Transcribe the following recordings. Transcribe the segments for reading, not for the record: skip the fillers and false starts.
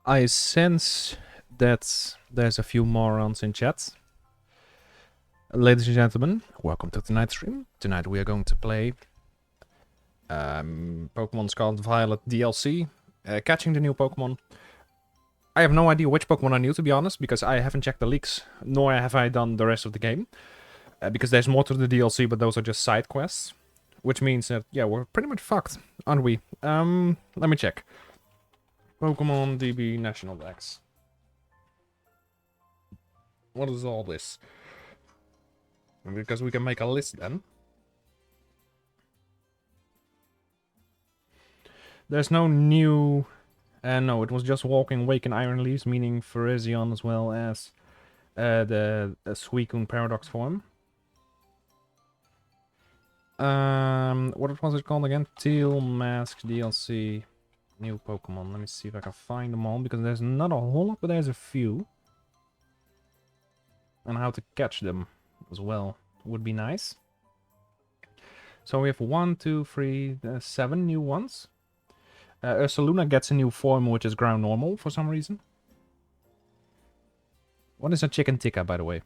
I sense that there's a few morons in chat. Ladies and gentlemen, welcome to tonight's stream. Tonight we are going to play Pokémon Scarlet Violet DLC, catching the new Pokémon. I have no idea which Pokémon are new, to be honest, because I haven't checked the leaks, nor have I done the rest of the game. Because there's more to the DLC, but those are just side quests. Which means that, yeah, we're pretty much fucked, aren't we? Let me check. Pokémon DB National Dex. What is all this? Because we can make a list then. There's no new... no, it was just Walking, Wake, and Iron Leaves, meaning Virizion as well as the Suicune Paradox form. What was it called again? Teal Mask DLC. New Pokemon. Let me see if I can find them all, because there's not a whole lot, but there's a few. And how to catch them as well would be nice. So we have 1, 2, 3, 7 new ones. Ursaluna gets a new form, which is ground normal for some reason. What is a chicken tikka, by the way?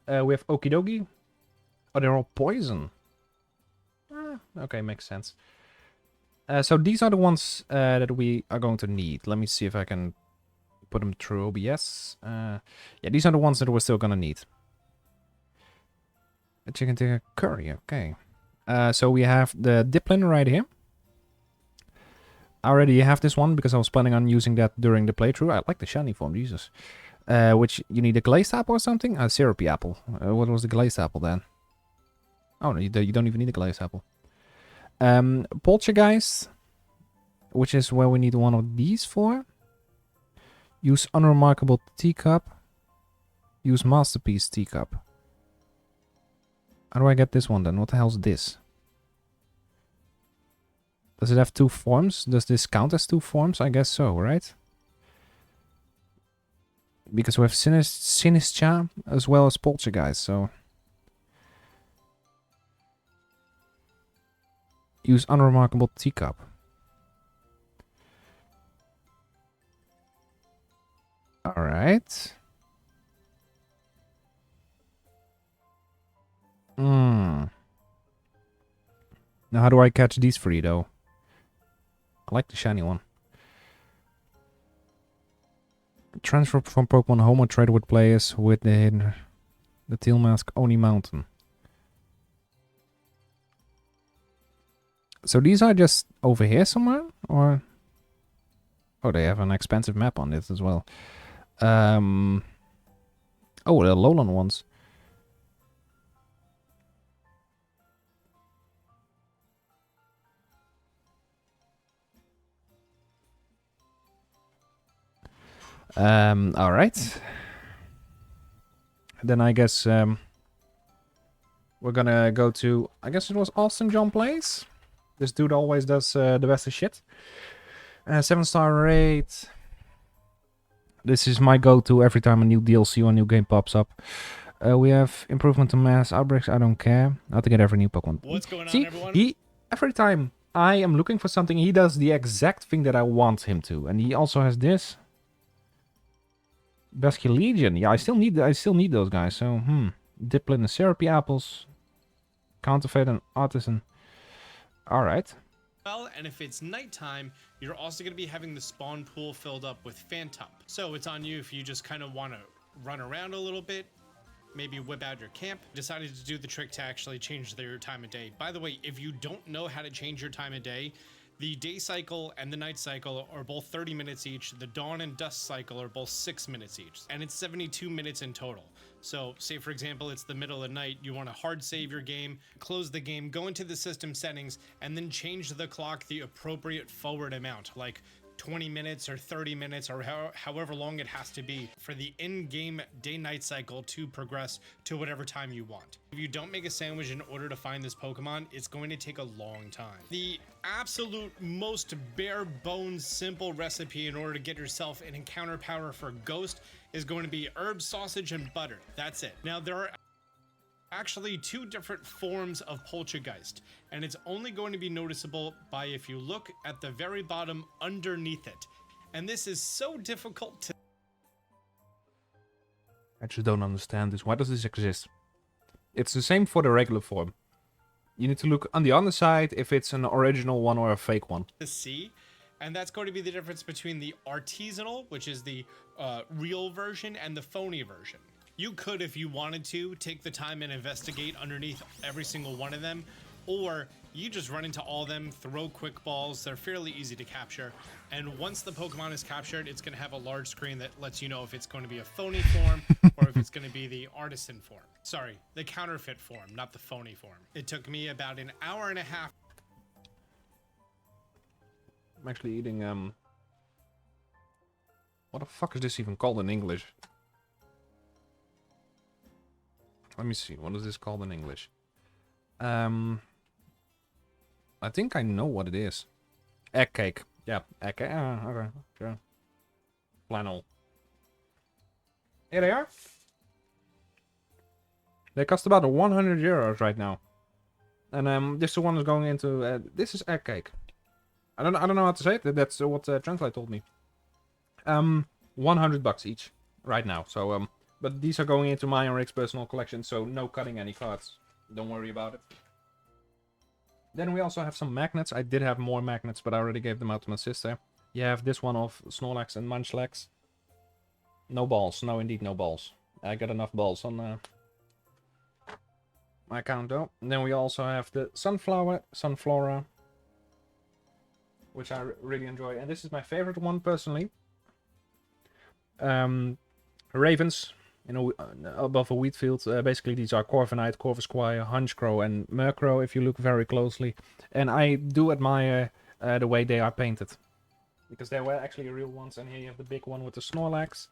We have Okidogi. Oh, they're all poison. Okay, makes sense. So these are the ones that we are going to need. Let me see if I can put them through OBS. Yeah, these are the ones that we're still gonna need. A chicken tikka curry, okay. So we have the Diplin right here. I already have this one because I was planning on using that during the playthrough. I like the shiny form, Jesus. Which, you need a glazed apple or something? A syrupy apple. What was the glazed apple then? Oh, no, you don't even need a glazed apple. Poltergeist, which is where we need one of these for. Use Unremarkable Teacup. Use Masterpiece Teacup. How do I get this one then? What the hell's this? Does it have 2 forms? Does this count as 2 forms? I guess so, right? Because we have Sinistra as well as Poltergeist, so... Use Unremarkable Teacup. Alright. Now how do I catch these 3 though? I like the shiny one. Transfer from Pokemon Home or trade with players with the Teal Mask Oni Mountain. So these are just over here somewhere? Or... Oh, they have an expensive map on this as well. Oh, they're Lowland ones. Alright. Then I guess we're gonna go to... I guess it was Austin John Plays. This dude always does the best of shit. 7-star rate. This is my go-to every time a new DLC or a new game pops up. We have improvement to mass outbreaks. I don't care. How to get every new Pokemon. What's going See, on, everyone? every time I am looking for something, he does the exact thing that I want him to. And he also has this. Basque Legion. Yeah, I still need those guys. So, Diplin and Syrupy Apples. Counterfeit and Artisan. Alright. Well, and if it's nighttime, you're also going to be having the spawn pool filled up with Phantom. So it's on you if you just kind of want to run around a little bit, maybe whip out your camp. Decided to do the trick to actually change their time of day. By the way, if you don't know how to change your time of day, the day cycle and the night cycle are both 30 minutes each. The dawn and dusk cycle are both 6 minutes each. And it's 72 minutes in total. So say, for example, it's the middle of the night. You want to hard save your game, close the game, go into the system settings, and then change the clock the appropriate forward amount, like 20 minutes or 30 minutes or however long it has to be for the in-game day-night cycle to progress to whatever time you want. If you don't make a sandwich in order to find this Pokemon, it's going to take a long time. The absolute most bare bones simple recipe in order to get yourself an encounter power for Ghost is going to be herbs, sausage, and butter. That's it. Now there are actually 2 different forms of poltergeist, and it's only going to be noticeable by if you look at the very bottom underneath it. And this is so difficult to... I just don't understand this. Why does this exist? It's the same for the regular form. You need to look on the underside if it's an original one or a fake one. see, and that's going to be the difference between the artisanal, which is the real version, and the phony version. You could, if you wanted to, take the time and investigate underneath every single one of them, or you just run into all of them, throw quick balls. They're fairly easy to capture, and once the Pokemon is captured, it's going to have a large screen that lets you know if it's going to be a phony form or if it's going to be the artisan form. Sorry, the counterfeit form, not the phony form. It took me about an hour and a half. I'm actually eating, what the fuck is this even called in English? Let me see, what is this called in English? I think I know what it is. Egg cake. Yeah, egg cake. Okay, sure. Flannel. Here they are. They cost about 100 euros right now. And this one is going into, this is egg cake. I don't know how to say it. That's what Translate told me. 100 bucks each right now. So but these are going into my and Rick's personal collection, so no cutting any cards. Don't worry about it. Then we also have some magnets. I did have more magnets, but I already gave them out to my sister. You have this one of Snorlax and Munchlax. No balls. No, indeed, no balls. I got enough balls on my account, though. And then we also have the Sunflora, which I really enjoy. And this is my favorite one, personally. Ravens, you know, above a wheat field. Basically, these are Corviknight, Corvisquire, Honchkrow, and Murkrow, if you look very closely. And I do admire the way they are painted, because they were actually real ones. And here you have the big one with the Snorlax.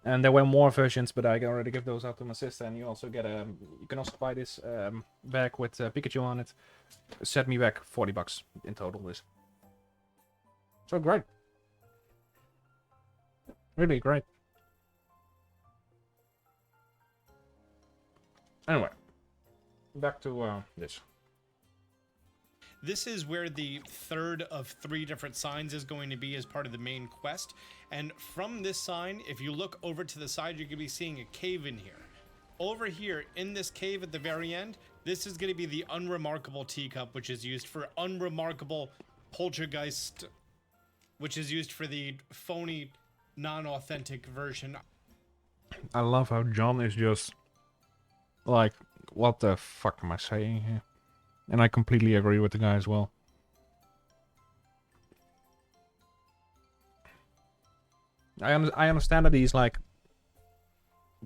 And there were more versions, but I already give those out to my sister. And you also get you can also buy this bag with Pikachu on it. Set me back 40 bucks in total. This. So great. Really great. Anyway, back to this. This is where the third of 3 different signs is going to be as part of the main quest. And from this sign, if you look over to the side, you're going to be seeing a cave in here. Over here in this cave at the very end, this is going to be the unremarkable teacup, which is used for unremarkable poltergeist, which is used for the phony, non-authentic version. I love how John is just like, what the fuck am I saying here? And I completely agree with the guy as well. I understand that he's like,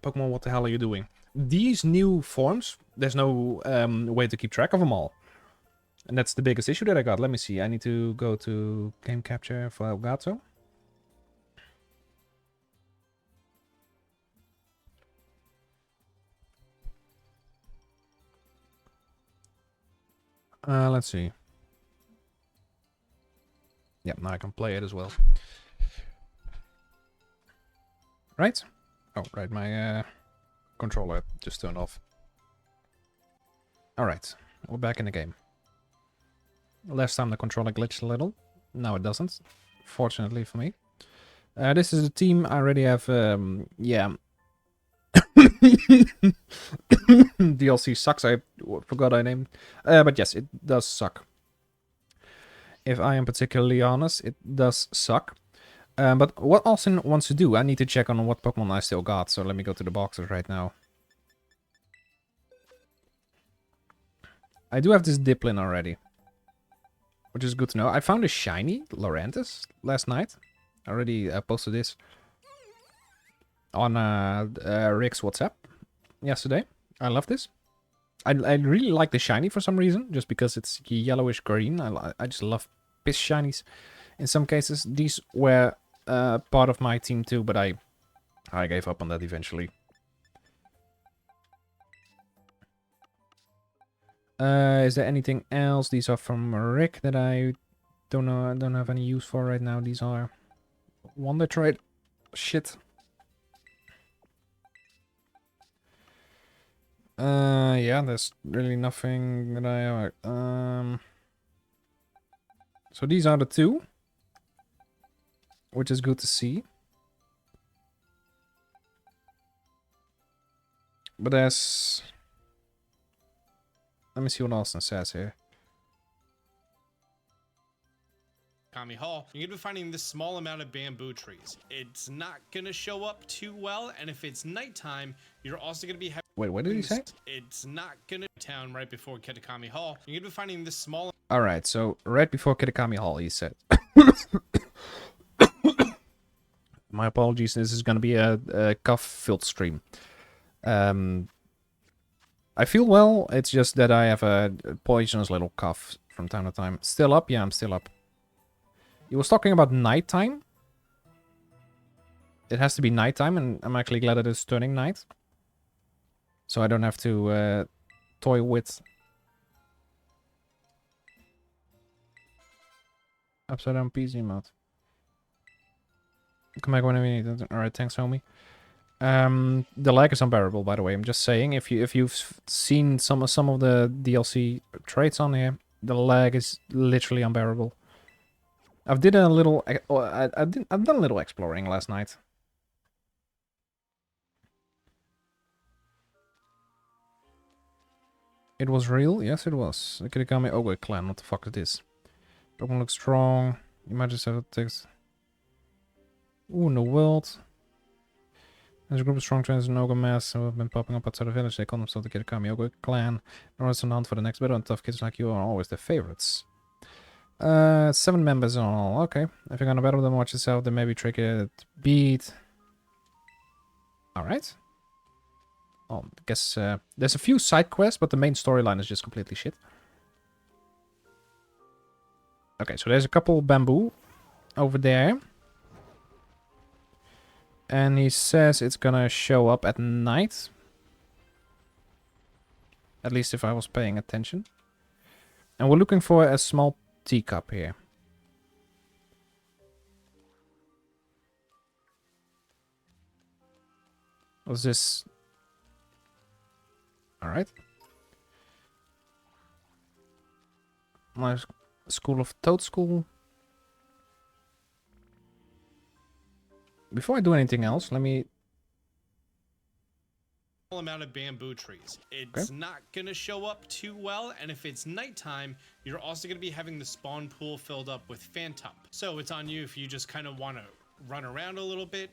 Pokemon, what the hell are you doing? These new forms, there's no way to keep track of them all. And that's the biggest issue that I got. Let me see. I need to go to game capture for Elgato. Let's see. Yep, now I can play it as well. Right? Oh, right, my controller just turned off. Alright, we're back in the game. Last time the controller glitched a little. Now it doesn't, fortunately for me. This is a team. I already have, yeah. DLC sucks, I forgot I named. But yes, it does suck. If I am particularly honest, it does suck. But what Austin wants to do, I need to check on what Pokemon I still got. So let me go to the boxes right now. I do have this Diplin already, which is good to know. I found a shiny Lorantis last night. I already posted this on Rick's WhatsApp yesterday. I love this. I really like the shiny for some reason, just because it's yellowish green. I just love piss shinies. In some cases, these were part of my team too, but I gave up on that eventually. Is there anything else? These are from Rick that I don't have any use for right now. These are Wonder Trade. Shit. Yeah, there's really nothing that so these are the two, which is good to see. But there's... Let me see what Austin says here. Kami Hall, you're gonna be finding this small amount of bamboo trees. It's not gonna show up too well, and if it's nighttime, you're also gonna be having... Wait, what did he say? It's not gonna town right before Kitakami Hall. You're gonna be finding this small... Alright, so right before Kitakami Hall, he said. My apologies, this is gonna be a cough-filled stream. I feel well, it's just that I have a poisonous little cough from time to time. Still up? Yeah, I'm still up. He was talking about nighttime. It has to be nighttime, and I'm actually glad that it's turning night. So I don't have to toy with... Upside down PC mode. Come back whenever you need it. Alright, thanks, homie. The lag is unbearable, by the way. I'm just saying, if you've seen some of the DLC traits on here, the lag is literally unbearable. I've done a little exploring last night. It was real? Yes, it was. The Kirigami Ogre clan. What the fuck is this? Pokemon looks strong. You might just have it takes. Ooh, in the world. There's a group of strong trainers in Ogre Mass who have been popping up outside the village. They call themselves the Kirigami Ogre clan. They're always on the hunt for the next battle, and tough kids like you are always their favorites. 7 members in all. Okay. If you're gonna battle them, watch yourself. They may be tricky to beat. Alright. Oh, I guess there's a few side quests, but the main storyline is just completely shit. Okay, so there's a couple bamboo over there. And he says it's gonna show up at night. At least if I was paying attention. And we're looking for a small teacup here. What's this? Alright. My School of Toad School. Before I do anything else, let me... amount of bamboo trees. It's not gonna show up too well, and if it's nighttime, you're also gonna be having the spawn pool filled up with Phantom. So it's on you if you just kind of want to run around a little bit,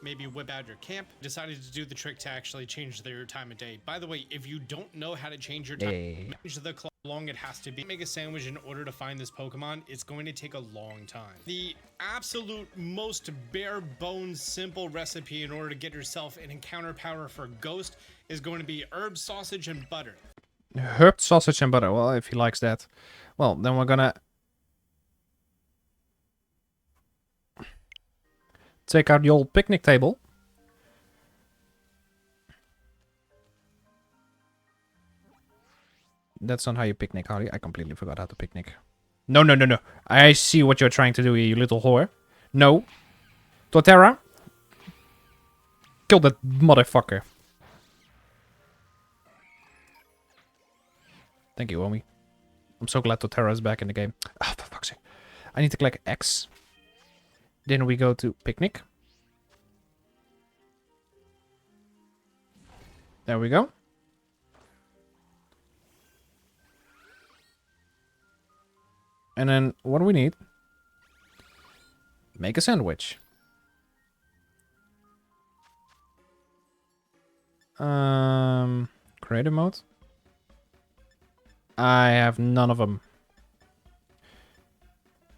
maybe whip out your camp. Decided to do the trick to actually change their time of day. By the way, if you don't know how to change your time, change the clock long it has to be. Make a sandwich in order to find this Pokemon. It's going to take a long time. The absolute most bare bones simple recipe in order to get yourself an encounter power for Ghost is going to be herb sausage and butter. Herb sausage and butter. Well, if he likes that. Well, then we're gonna take out the old picnic table. That's not how you picnic, Hardy. I completely forgot how to picnic. No, no, no, no. I see what you're trying to do here, you little whore. No. Torterra. Kill that motherfucker. Thank you, homie. I'm so glad Torterra is back in the game. Ah, for fuck's sake. I need to click X. Then we go to picnic. There we go. And then what do we need? Make a sandwich. Creative mode. I have none of them.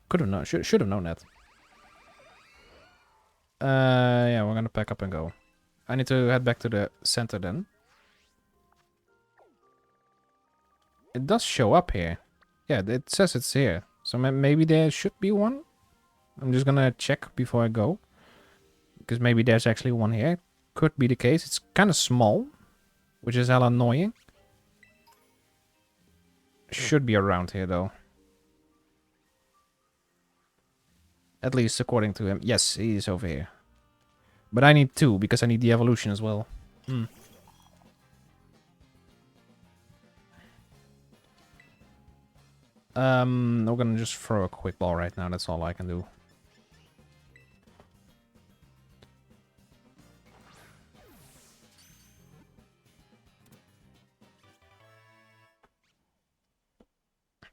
Could have known. Should have known that. Yeah, we're gonna pack up and go. I need to head back to the center then. It does show up here. Yeah, it says it's here. So maybe there should be one. I'm just gonna check before I go. Because maybe there's actually one here. Could be the case. It's kind of small. Which is hella annoying. Should be around here though. At least according to him. Yes, he is over here. But I need 2 because I need the evolution as well. We're gonna just throw a quick ball right now. That's all I can do.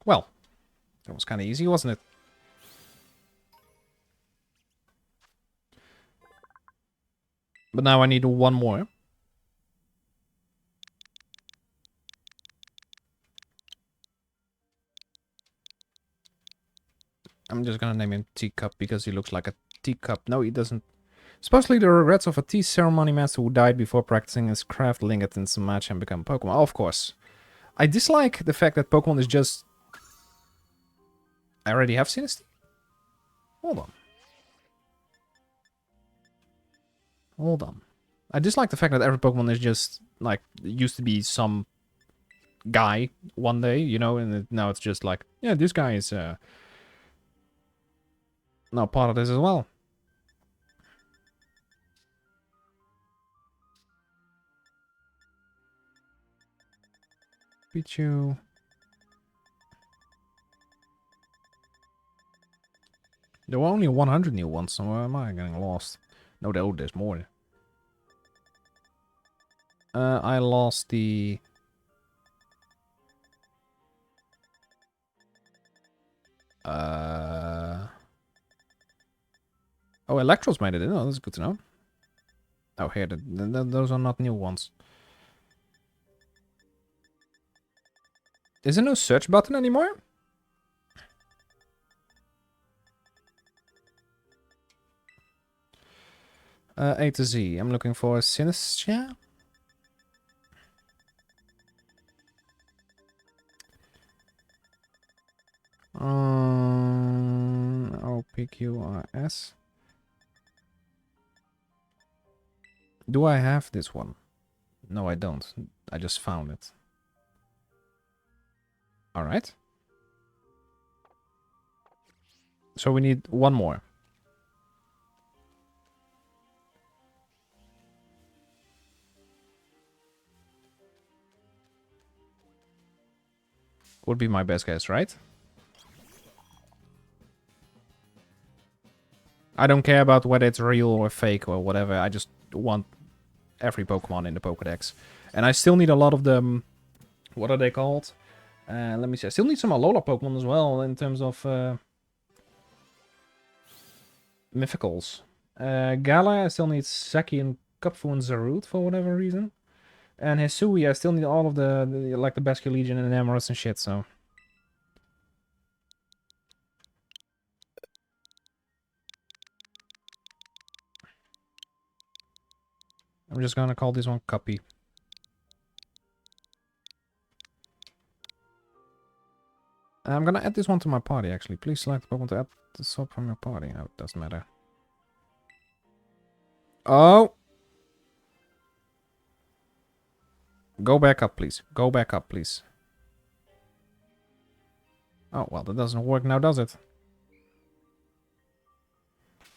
Well, that was kind of easy, wasn't it? But now I need one more. I'm just gonna name him Teacup because he looks like a teacup. No, he doesn't. Supposedly the regrets of a tea ceremony master who died before practicing his craft linked in some match and become Pokemon. Oh, of course. I dislike the fact that Pokemon is just... I already have Sinistee? Hold on. Hold on. I dislike the fact that every Pokemon is just, like, used to be some guy one day, you know, and now it's just like, yeah, this guy is now part of this as well. Pichu. There were only 100 new ones, so why am I getting lost? No, there's more. I lost the... Oh, Electros made it in. Oh, that's good to know. Oh, here, those are not new ones. Is there no search button anymore? A to Z. I'm looking for Synestia. OPQRS. Do I have this one? No, I don't. I just found it. Alright. So we need one more. Would be my best guess, right? I don't care about whether it's real or fake or whatever. I just want every Pokemon in the Pokédex. And I still need a lot of them. What are they called? Let me see. I still need some Alola Pokemon as well in terms of mythicals. Gala, I still need Saki and Kupfu and Zarude for whatever reason. And Hisui, I still need all of the like the Basque Legion and Amoros and shit, so... I'm just gonna call this one Cuppy. I'm gonna add this one to my party, actually. Please select the Pokemon to add the sub from your party. No, it doesn't matter. Oh! Go back up, please. Go back up, please. Oh, well, that doesn't work now, does it?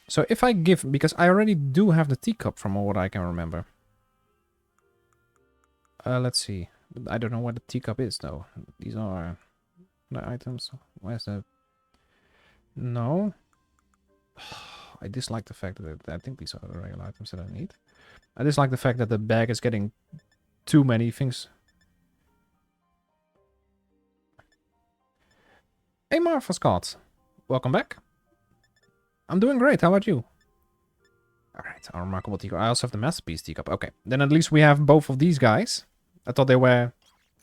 So if I give... Because I already do have the teacup from what I can remember. Let's see. I don't know what the teacup is, though. These are the items. Where's the... No. I dislike the fact that... I think these are the regular items that I need. I dislike the fact that the bag is getting too many things. Hey Martha Scott, welcome back. I'm doing great, how about you? Alright, our remarkable teacup. I also have the masterpiece teacup. Okay, then at least we have both of these guys. I thought they were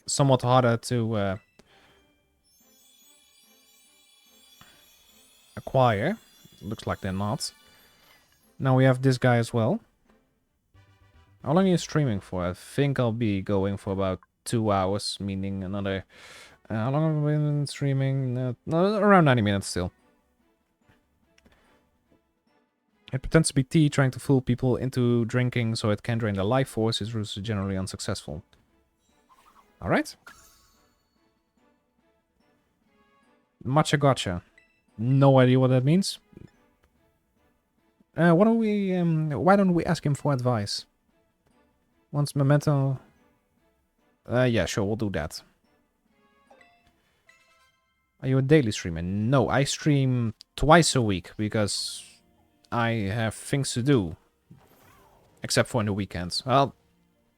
somewhat harder to acquire. Looks like they're not. Now we have this guy as well. How long are you streaming for? I think I'll be going for about 2 hours, meaning another... how long have I been streaming? No, around 90 minutes still. It pretends to be tea, trying to fool people into drinking so it can drain their life force. Its ruse is generally unsuccessful. Alright. Matcha gotcha. No idea what that means. Why don't we ask him for advice? Once Memento... yeah, sure, we'll do that. Are you a daily streamer? No, I stream twice a week because I have things to do. Except for in the weekends. Well,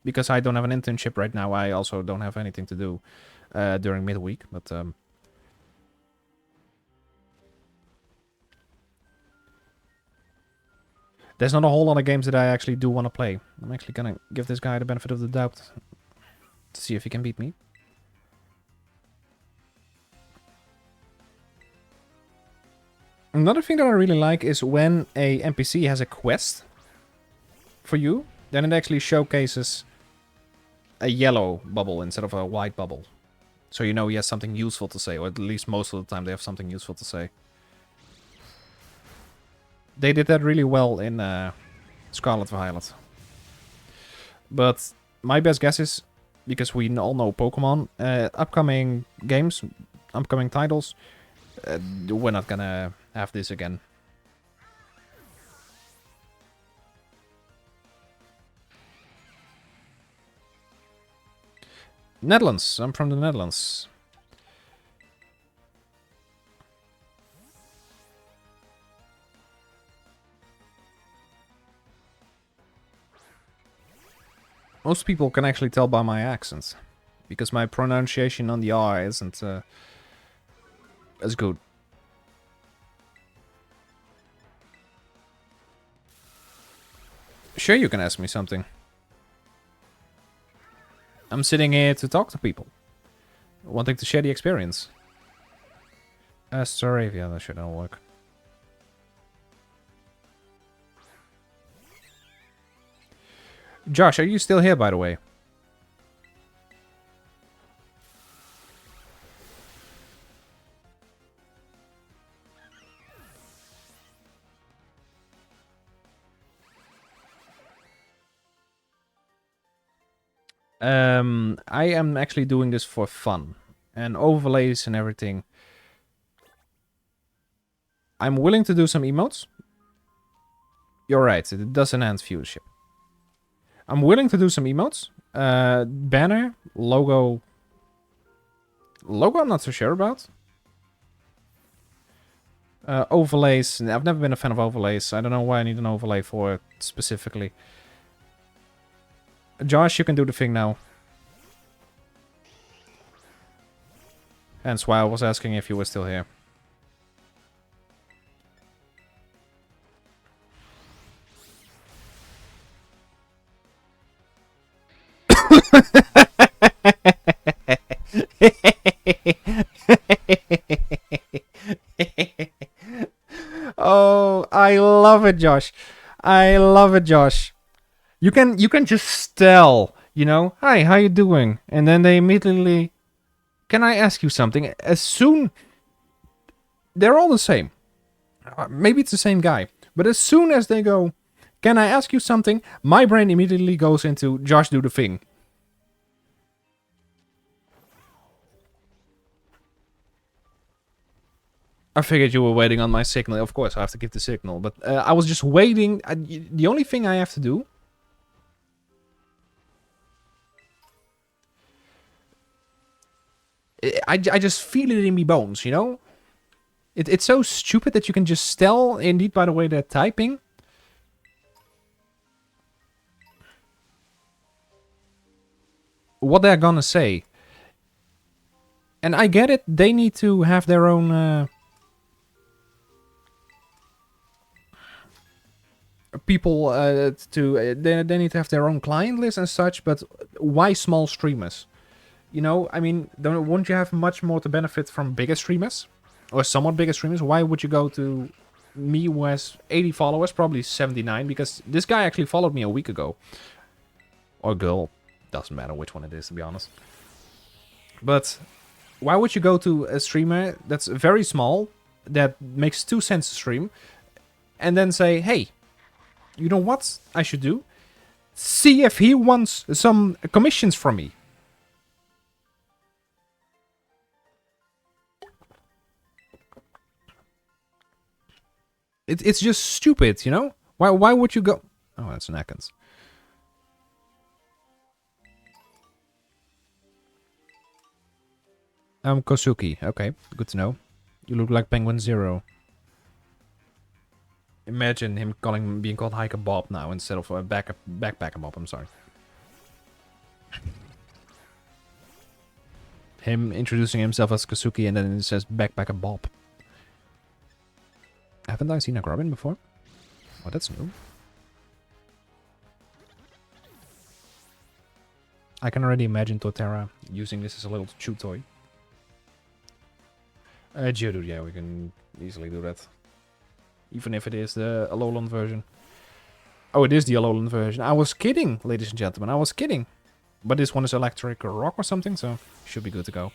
because I don't have an internship right now, I also don't have anything to do during midweek. But there's not a whole lot of games that I actually do want to play. I'm actually gonna give this guy the benefit of the doubt to see if he can beat me. Another thing that I really like is when a NPC has a quest for you, then it actually showcases a yellow bubble instead of a white bubble. So you know he has something useful to say, or at least most of the time they have something useful to say. They did that really well in Scarlet Violet. But my best guess is, because we all know Pokémon, upcoming games, upcoming titles, we're not gonna have this again. Netherlands. I'm from the Netherlands. Most people can actually tell by my accent, because my pronunciation on the R isn't as good. Sure, you can ask me something. I'm sitting here to talk to people, wanting to share the experience. Staravia, that should all work. Josh, are you still here, by the way? I am actually doing this for fun. And overlays and everything. I'm willing to do some emotes. You're right, it does enhance viewership. I'm willing to do some emotes. Banner, logo. Logo I'm not so sure about. Overlays. I've never been a fan of overlays. I don't know why I need an overlay for it specifically. Josh, you can do the thing now. Hence why I was asking if you were still here. Oh, I love it, Josh. I love it, Josh. You can just tell, you know, hi, how you doing? And then they immediately, can I ask you something? As soon, they're all the same. Maybe it's the same guy, but as soon as they go, can I ask you something? My brain immediately goes into Josh, do the thing. I figured you were waiting on my signal. Of course, I have to give the signal, but I was just waiting. The only thing I have to do. I just feel it in me bones, you know? It's so stupid that you can just tell, indeed, by the way they're typing. What they're gonna say. And I get it, they need to have their own people they need to have their own client list and such, but why small streamers? You know, I mean, won't you have much more to benefit from bigger streamers? Or somewhat bigger streamers? Why would you go to me who has 80 followers, probably 79, because this guy actually followed me a week ago. Or girl, doesn't matter which one it is, to be honest. But why would you go to a streamer that's very small, that makes 2 cents a stream, and then say, hey, you know what I should do? See if he wants some commissions from me. It's just stupid, you know? Why would you go... Oh, that's an Atkins. Kosuki. Okay, good to know. You look like Penguin Zero. Imagine him being called Hiker Bob now instead of Backpacker Bob. I'm sorry. Him introducing himself as Kosuki and then it says Backpacker Bob. Haven't I seen a Grubbin before? Oh, that's new. I can already imagine Totara using this as a little chew toy. Geodude, yeah, we can easily do that. Even if it is the Alolan version. Oh, it is the Alolan version. I was kidding, ladies and gentlemen. I was kidding. But this one is electric rock or something, so should be good to go.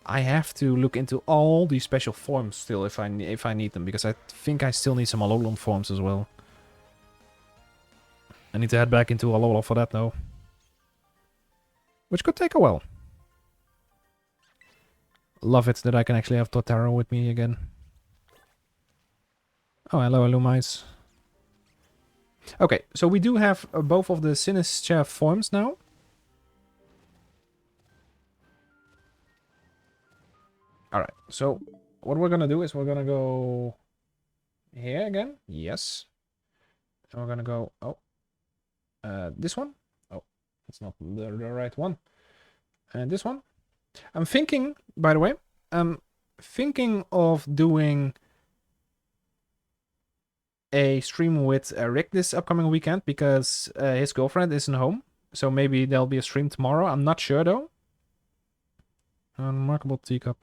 I have to look into all these special forms still if I need them, because I think I still need some Alolan forms as well. I need to head back into Alola for that though. Which could take a while. Love it that I can actually have Totaro with me again. Oh, hello, Illumais. Okay, so we do have both of the Sinistcha forms now. Alright, so what we're gonna do is we're gonna go here again. Yes. And we're gonna go... Oh. This one? Oh, that's not the right one. And this one? I'm thinking, by the way, I'm thinking of doing a stream with Rick this upcoming weekend because his girlfriend isn't home. So maybe there'll be a stream tomorrow. I'm not sure though. Unremarkable teacup.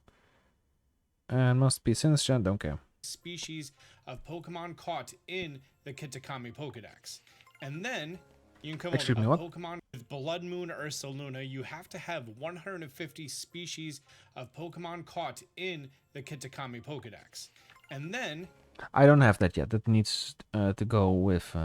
And must be Sinistcha, don't care. Species of Pokemon caught in the Kitakami Pokedex. And then you can come up with a Pokemon with Blood Moon Ursaluna. You have to have 150 species of Pokemon caught in the Kitakami Pokedex. And then... I don't have that yet. That needs to go with...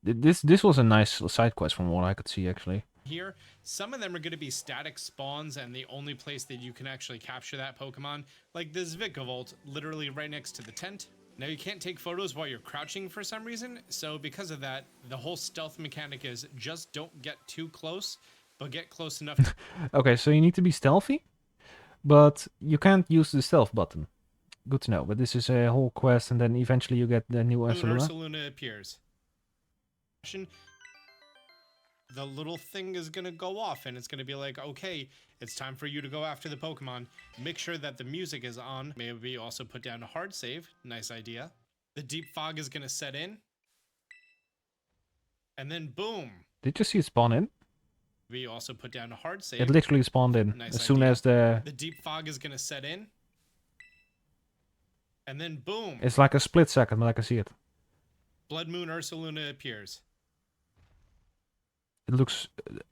This was a nice side quest from what I could see, actually. Here, some of them are going to be static spawns, and the only place that you can actually capture that Pokemon, like this Vikavolt, literally right next to the tent. Now, you can't take photos while you're crouching for some reason, so because of that, the whole stealth mechanic is just don't get too close, but get close enough. Okay, so you need to be stealthy, but you can't use the stealth button. Good to know, but this is a whole quest, and then eventually you get the new Ursaluna. Ursaluna appears. The little thing is going to go off, and it's going to be like, okay, it's time for you to go after the Pokemon. Make sure that the music is on. Maybe also put down a hard save. Nice idea. The deep fog is going to set in. And then boom. Did you see it spawn in? We also put down a hard save. It literally spawned in nice as soon as the deep fog is going to set in. And then boom. It's like a split second, but I can see it. Blood Moon Ursaluna appears. It looks...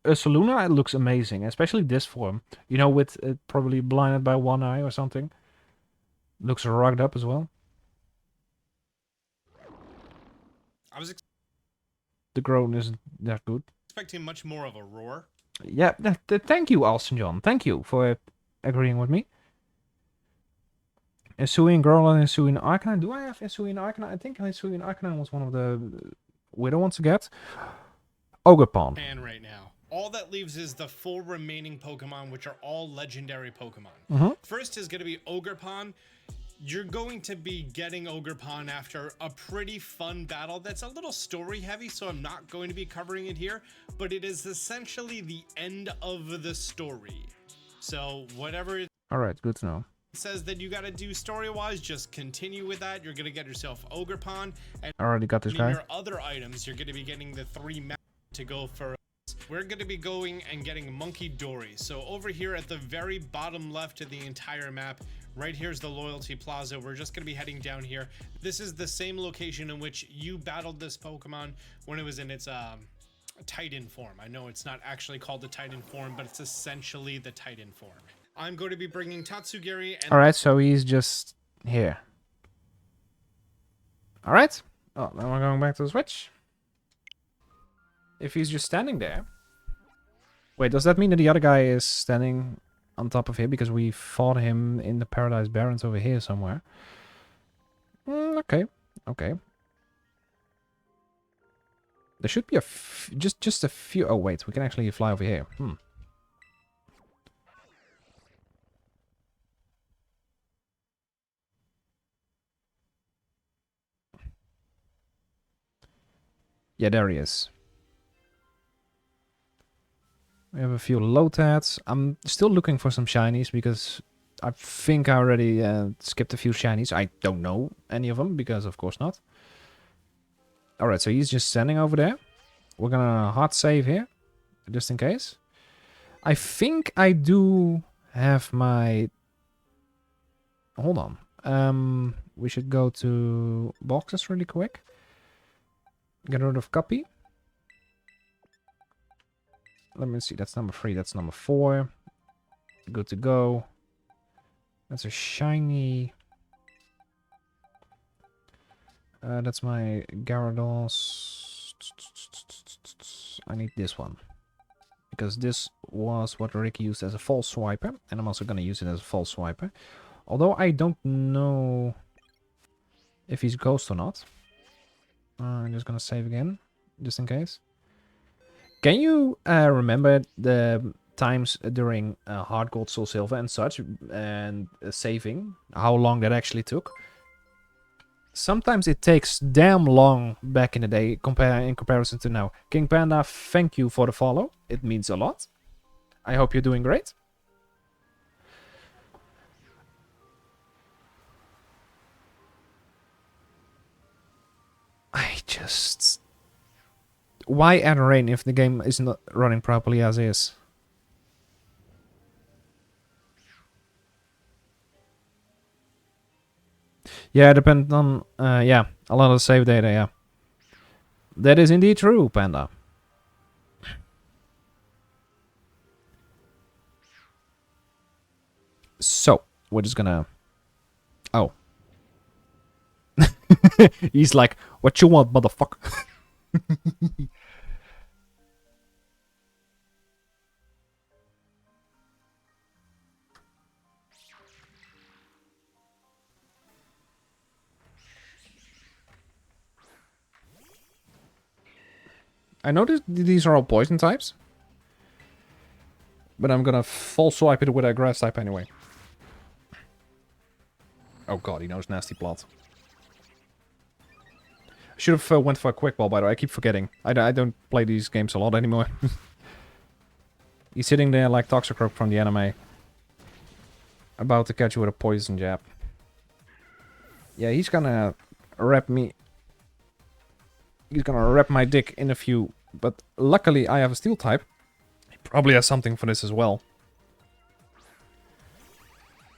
Ursaluna, it looks amazing. Especially this form. You know, with probably blinded by one eye or something. Looks rugged up as well. The groan isn't that good. Expecting much more of a roar. Yeah, thank you, Alston John. Thank you for agreeing with me. Hisuian Girl and Hisuian Arcanine. Do I have Hisuian Arcanine? I think Hisuian Arcanine was one of the widow ones to get. Ogerpon. And right now, all that leaves is the 4 remaining Pokemon, which are all legendary Pokemon. First is going to be Ogerpon. You're going to be getting Ogerpon after a pretty fun battle that's a little story heavy, so I'm not going to be covering it here, but it is essentially the end of the story. So whatever it Alright, good to know. says that you got to do story-wise, just continue with that. You're going to get yourself Ogerpon. And I already got this guy. your other items, you're going to be getting the 3 maps to go for. We're going to be going and getting Monkey Dory. So over here at the very bottom left of the entire map, right here's the Loyalty Plaza. We're just going to be heading down here. This is the same location in which you battled this Pokemon when it was in its Titan form. I know it's not actually called the Titan form, but it's essentially the Titan form. I'm going to be bringing Tatsugiri and... Alright, so he's just here. Alright. Oh, then we're going back to the Switch. If he's just standing there... Wait, does that mean that the other guy is standing on top of here? Because we fought him in the Paradise Barrens over here somewhere. Okay. Okay. There should be just a few... Oh, wait. We can actually fly over here. Yeah, there he is. We have a few Lotats. I'm still looking for some shinies because I think I already skipped a few shinies. I don't know any of them because of course not. Alright, so he's just standing over there. We're gonna hard save here, just in case. I think I do have my... Hold on. We should go to boxes really quick. Get rid of copy. Let me see, that's number 3, that's number 4. Good to go. That's a shiny. That's my Gyarados. I need this one. Because this was what Rick used as a false swiper. And I'm also going to use it as a false swiper. Although I don't know if he's ghost or not. I'm just going to save again. Just in case. Can you remember the times during Hard Gold, Soul Silver and such, and saving, how long that actually took? Sometimes it takes damn long back in the day in comparison to now. King Panda, thank you for the follow. It means a lot. I hope you're doing great. I just... Why add rain if the game is not running properly as is? Yeah, depends on... yeah, a lot of save data, yeah. That is indeed true, Panda. So, we're just gonna... Oh. He's like, what you want, motherfucker? I noticed these are all poison types. But I'm gonna full swipe it with a grass type anyway. Oh god, he knows Nasty Plot. I should have went for a quick ball, by the way. I keep forgetting. I don't play these games a lot anymore. He's sitting there like Toxicroak from the anime. About to catch you with a poison jab. Yeah, he's gonna wrap me... He's gonna wrap my dick in a few. But luckily I have a steel type. He probably has something for this as well.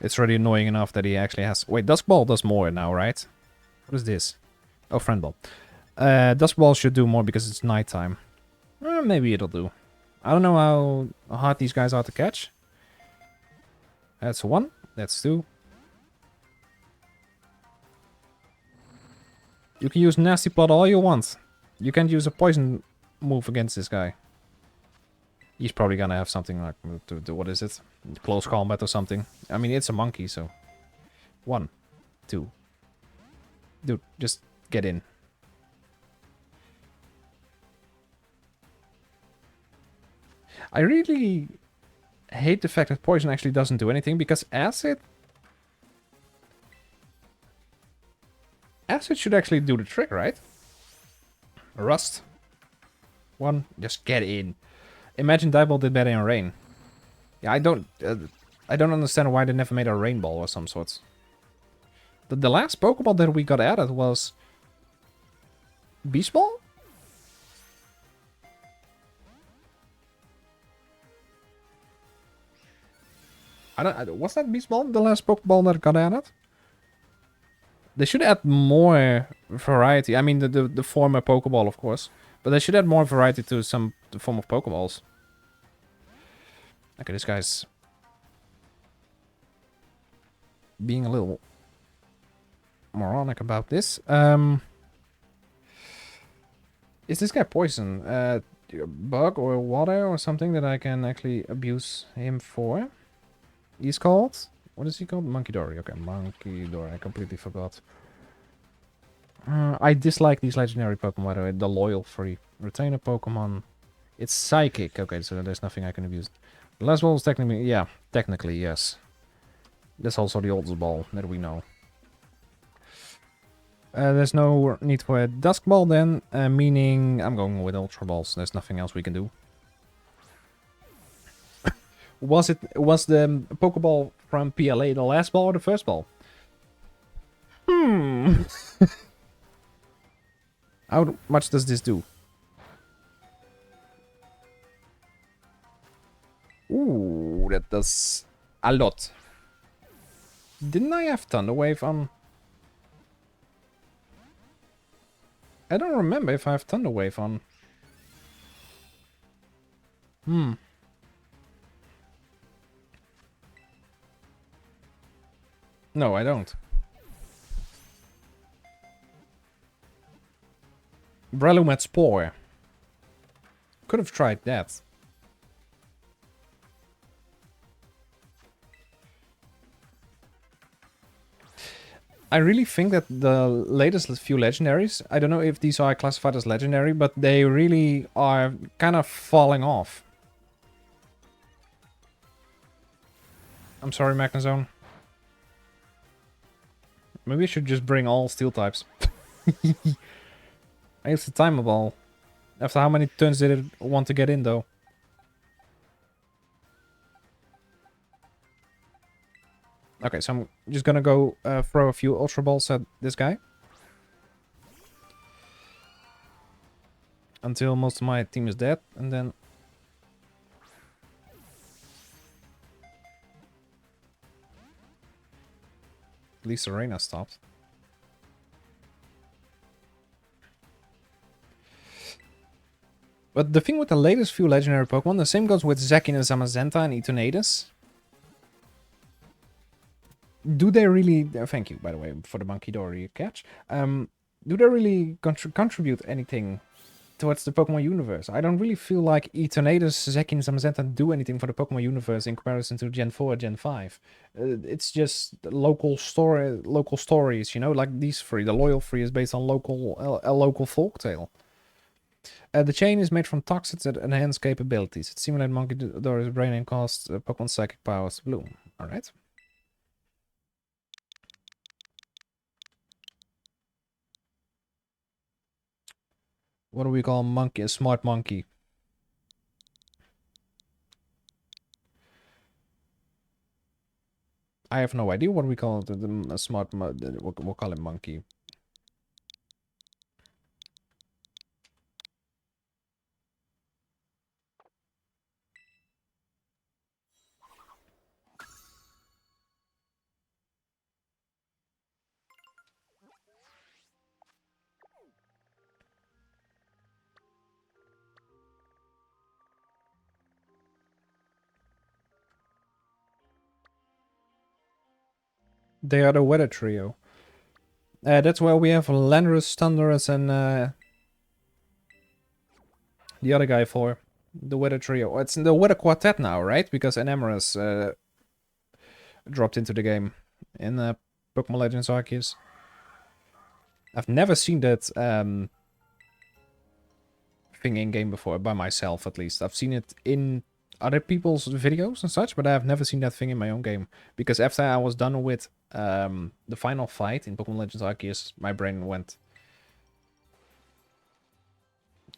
It's already annoying enough that he actually has... Wait, Dusk Ball does more now, right? What is this? Oh, Friend Ball. Dusk Ball should do more because it's nighttime. Maybe it'll do. I don't know how hard these guys are to catch. That's 1. That's 2. You can use Nasty Plot all you want. You can't use a poison move against this guy. He's probably gonna have something like... what is it? Close combat or something. I mean, it's a monkey, so... 1. 2. Dude, just get in. I really hate the fact that poison actually doesn't do anything, because acid... Acid should actually do the trick, right? Rust. 1. Just get in. Imagine Dive Ball did better in rain. Yeah, I don't understand why they never made a rain ball or some sorts. The last Pokeball that we got added was... Beast Ball? Was that Beast Ball the last Pokeball that got added? They should add more variety. I mean, the former Pokeball, of course. But they should add more variety to the form of Pokeballs. Okay, this guy's... being a little... moronic about this. Is this guy poison? Bug or water or something that I can actually abuse him for? He's called... What is he called? Monkey Dory. Okay, Monkey Dory. I completely forgot. I dislike these legendary Pokemon, by the way. The loyal free retainer Pokemon. It's psychic. Okay, so there's nothing I can abuse. The last ball is technically... Yeah, technically, yes. That's also the oldest ball that we know. There's no need for a Dusk Ball then, meaning I'm going with Ultra Balls. There's nothing else we can do. Was the Pokeball from PLA the last ball or the first ball? How much does this do? Ooh, that does a lot. Didn't I have Thunder Wave on? I don't remember if I have Thunder Wave on. No, I don't. Breloom at Spore. Could have tried that. I really think that the latest few legendaries, I don't know if these are classified as legendary, but they really are kind of falling off. I'm sorry, Magnezone. Maybe I should just bring all steel types. I used to time a ball. After how many turns did it want to get in, though? Okay, so I'm just gonna go throw a few Ultra Balls at this guy. Until most of my team is dead, and then... At least Arena stopped. But the thing with the latest few legendary Pokemon, the same goes with Zacian and Zamazenta and Eternatus. Do they really... thank you, by the way, for the Monkey Dory catch. Do they really contribute anything towards the Pokemon universe? I don't really feel like Eternatus, Zacian, and Zamazenta do anything for the Pokemon universe in comparison to Gen 4 or Gen 5. It's just local stories, you know, like these three. The Loyal 3 is based on a local folktale. The chain is made from toxins that enhance capabilities. It simulates Monkey Dory's brain and causes Pokemon's psychic powers to bloom. Alright. What do we call a monkey? A smart monkey. I have no idea what we call it. A smart... we'll call it monkey. They are the weather trio. That's where we have Landorus, Thundurus, and the other guy for the weather trio. It's the weather quartet now, right? Because Enamorous dropped into the game in Pokemon Legends Arceus. I've never seen that thing in game before, by myself at least. I've seen it in other people's videos and such, but I've never seen that thing in my own game. Because after I was done with the final fight in Pokemon Legends Arceus, my brain went...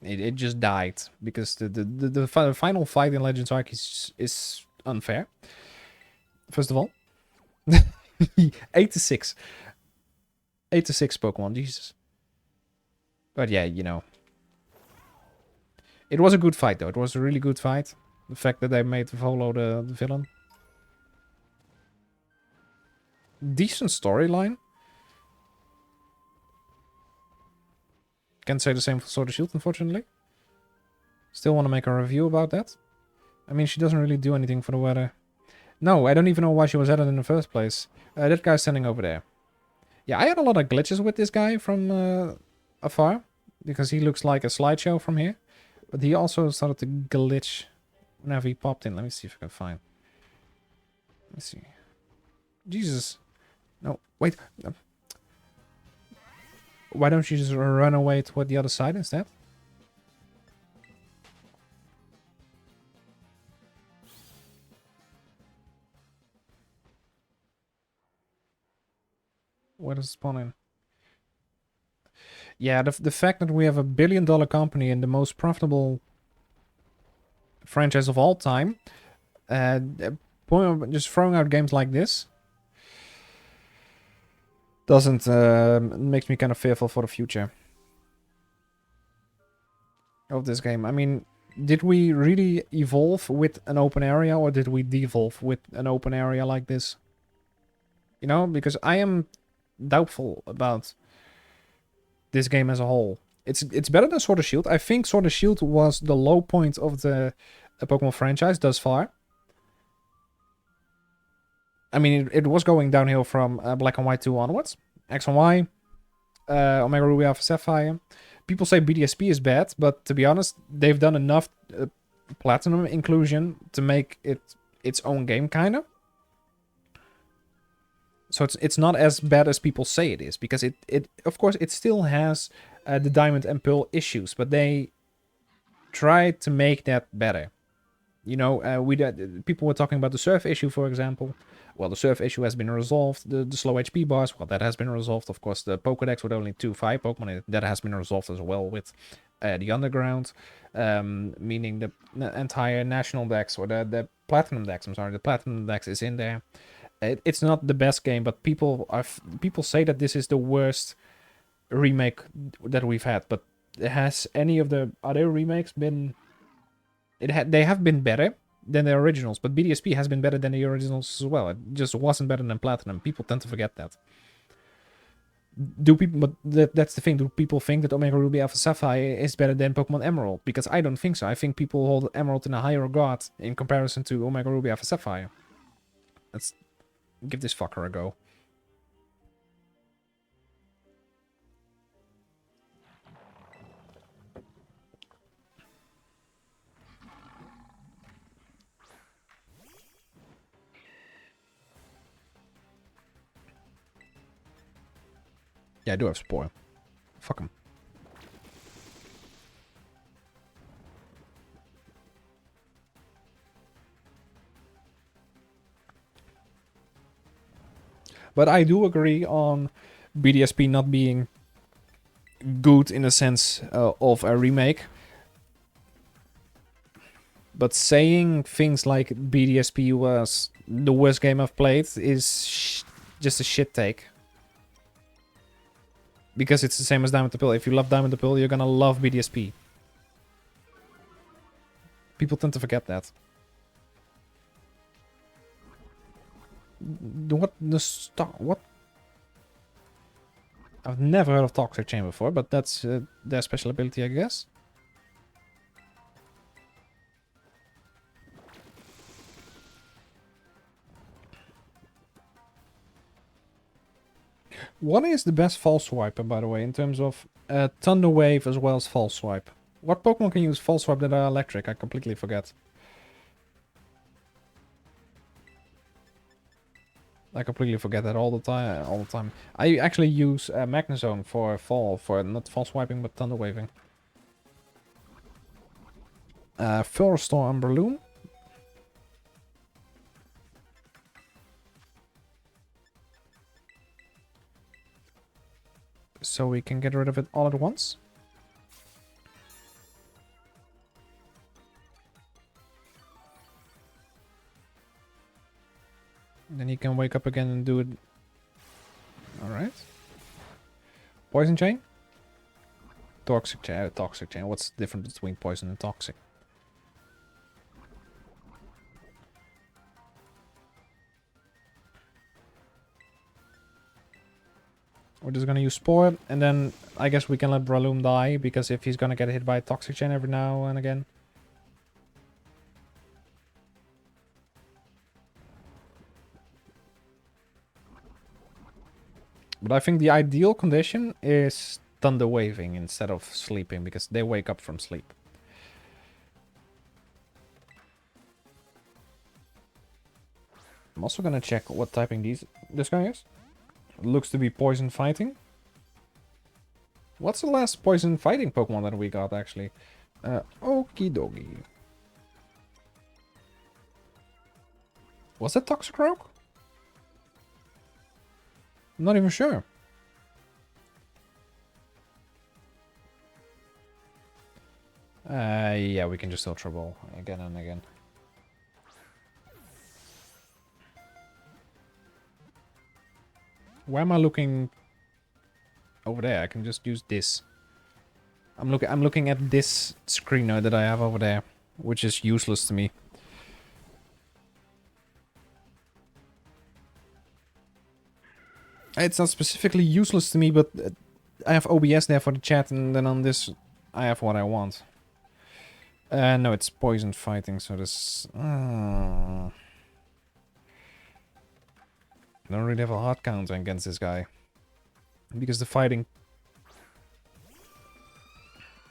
It just died. Because the final fight in Legends Arceus is unfair. First of all. 8 to 6. 8 to 6 Pokemon, Jesus. But yeah, you know. It was a good fight, though. It was a really good fight. The fact that they made Volo the villain. Decent storyline. Can't say the same for Sword and Shield, unfortunately. Still want to make a review about that. I mean, she doesn't really do anything for the weather. No, I don't even know why she was added in the first place. That guy's standing over there. Yeah, I had a lot of glitches with this guy from afar. Because he looks like a slideshow from here. But he also started to glitch whenever he popped in. Let me see if I can find. Let's see. Jesus. No, wait. Why don't you just run away toward the other side instead? Where does it spawn in? Yeah, the fact that we have a billion-dollar company and the most profitable franchise of all time, just throwing out games like this doesn't makes me kind of fearful for the future of this game. I mean, did we really evolve with an open area, or did we devolve with an open area like this? You know, because I am doubtful about this game as a whole. It's better than Sword of Shield. I think Sword of Shield was the low point of the Pokemon franchise thus far. I mean, it was going downhill from Black and White 2 onwards. X and Y, Omega Ruby Alpha Sapphire. People say BDSP is bad, but to be honest, they've done enough Platinum inclusion to make it its own game, kind of. So it's not as bad as people say it is, because it of course it still has the Diamond and Pearl issues, but they tried to make that better. You know, people were talking about the Surf issue, for example. Well, the Surf issue has been resolved. The slow HP bars, well, that has been resolved. Of course, the Pokédex with only 2-5 Pokemon, that has been resolved as well with the Underground, meaning the entire National Dex, or the Platinum Dex, I'm sorry, the Platinum Dex is in there. It's not the best game, but people say that this is the worst remake that we've had. But has any of the other remakes been... They have been better than the originals, but BDSP has been better than the originals as well. It just wasn't better than Platinum. People tend to forget that. But that's the thing. Do people think that Omega Ruby Alpha Sapphire is better than Pokemon Emerald? Because I don't think so. I think people hold Emerald in a higher regard in comparison to Omega Ruby Alpha Sapphire. Let's give this fucker a go. Yeah, I do have Spore. Fuck him. But I do agree on BDSP not being good in the sense of a remake. But saying things like BDSP was the worst game I've played is just a shit take. Because it's the same as Diamond and Pearl. If you love Diamond and Pearl, you're gonna love BDSP. People tend to forget that. What? I've never heard of Toxic Chain before, but that's their special ability, I guess. What is the best False Swiper, by the way, in terms of Thunder Wave as well as False Swipe? What Pokemon can use False Swipe that are electric? I completely forget. I completely forget that all the time. I actually use Magnezone for not False Swiping, but Thunder Waving. Full Restore on Breloom. So we can get rid of it all at once. Then he can wake up again and do it. Alright. Poison Chain? Toxic Chain. Toxic Chain. What's the difference between poison and toxic? We're just gonna use Spore, and then I guess we can let Breloom die, because if he's gonna get hit by a Toxic Chain every now and again. But I think the ideal condition is Thunder Waving instead of sleeping, because they wake up from sleep. I'm also gonna check what typing this guy is. It looks to be Poison Fighting. What's the last Poison Fighting Pokemon that we got, actually? Okie dokie. Was that Toxicroak? I'm not even sure. Yeah, we can just Ultra Ball again and again. Where am I looking? Over there. I can just use this. I'm looking at this screener that I have over there, which is useless to me. It's not specifically useless to me, but I have OBS there for the chat, and then on this, I have what I want. No, it's poison fighting, so this... I don't really have a hard counter against this guy. Because the fighting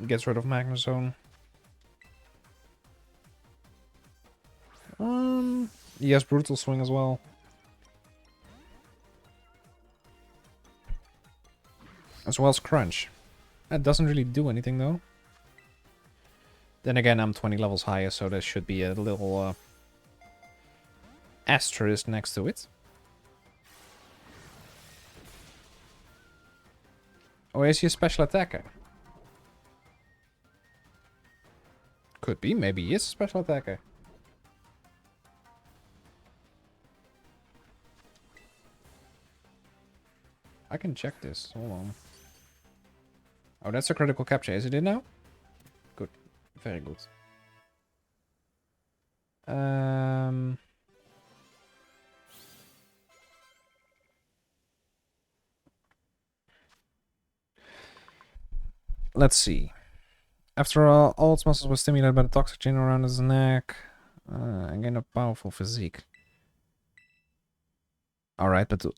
gets rid of Magnezone. He has Brutal Swing as well. As well as Crunch. That doesn't really do anything though. Then again, I'm 20 levels higher, so there should be a little asterisk next to it. Or is he a special attacker? Could be, maybe he is a special attacker. I can check this, hold on. Oh, that's a critical capture, is it in now? Good, very good. Let's see. After all its muscles were stimulated by the toxic chain around his neck, and gained a powerful physique. Alright, but... we're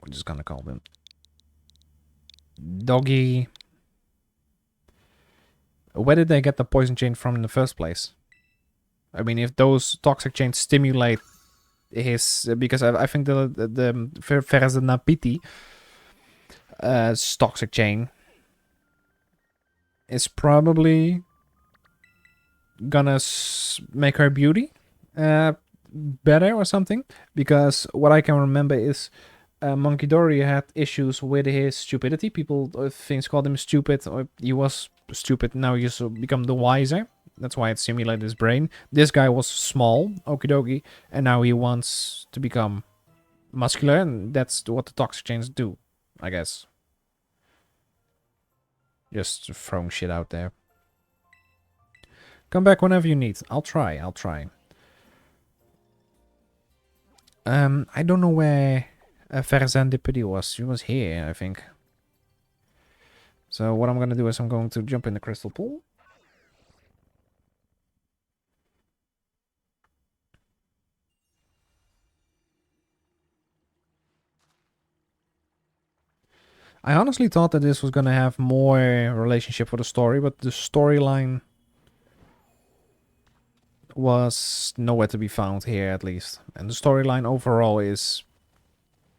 just gonna call them Doggy. Where did they get the poison chain from in the first place? I mean, if those toxic chains stimulate his... because I think the Verzenapiti toxic chain is probably gonna make her beauty better or something. Because what I can remember is Monkey Dory had issues with his stupidity. People, things called him stupid, or he was stupid. Now he's become the wiser. That's why it simulated his brain. This guy was small, okie dokie, and now he wants to become muscular, and that's what the toxic chains do, I guess. Just throwing shit out there. Come back whenever you need. I'll try. I don't know where Verzandipity was. She was here, I think. So what I'm gonna do is I'm going to jump in the crystal pool. I honestly thought that this was gonna have more relationship with the story, but the storyline was nowhere to be found here, at least. And the storyline overall is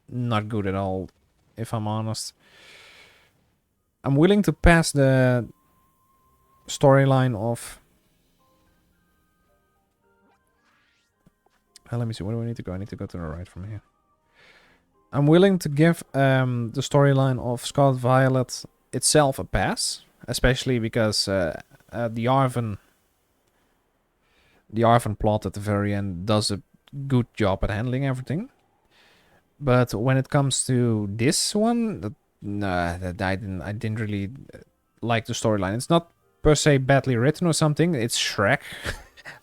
not good at all, if I'm honest. I'm willing to pass the storyline of... let me see, where do I need to go? I need to go to the right from here. I'm willing to give the storyline of Scarlet Violet itself a pass, especially because the Arven plot at the very end does a good job at handling everything. But when it comes to this one, nah, I didn't really like the storyline. It's not per se badly written or something. It's Shrek.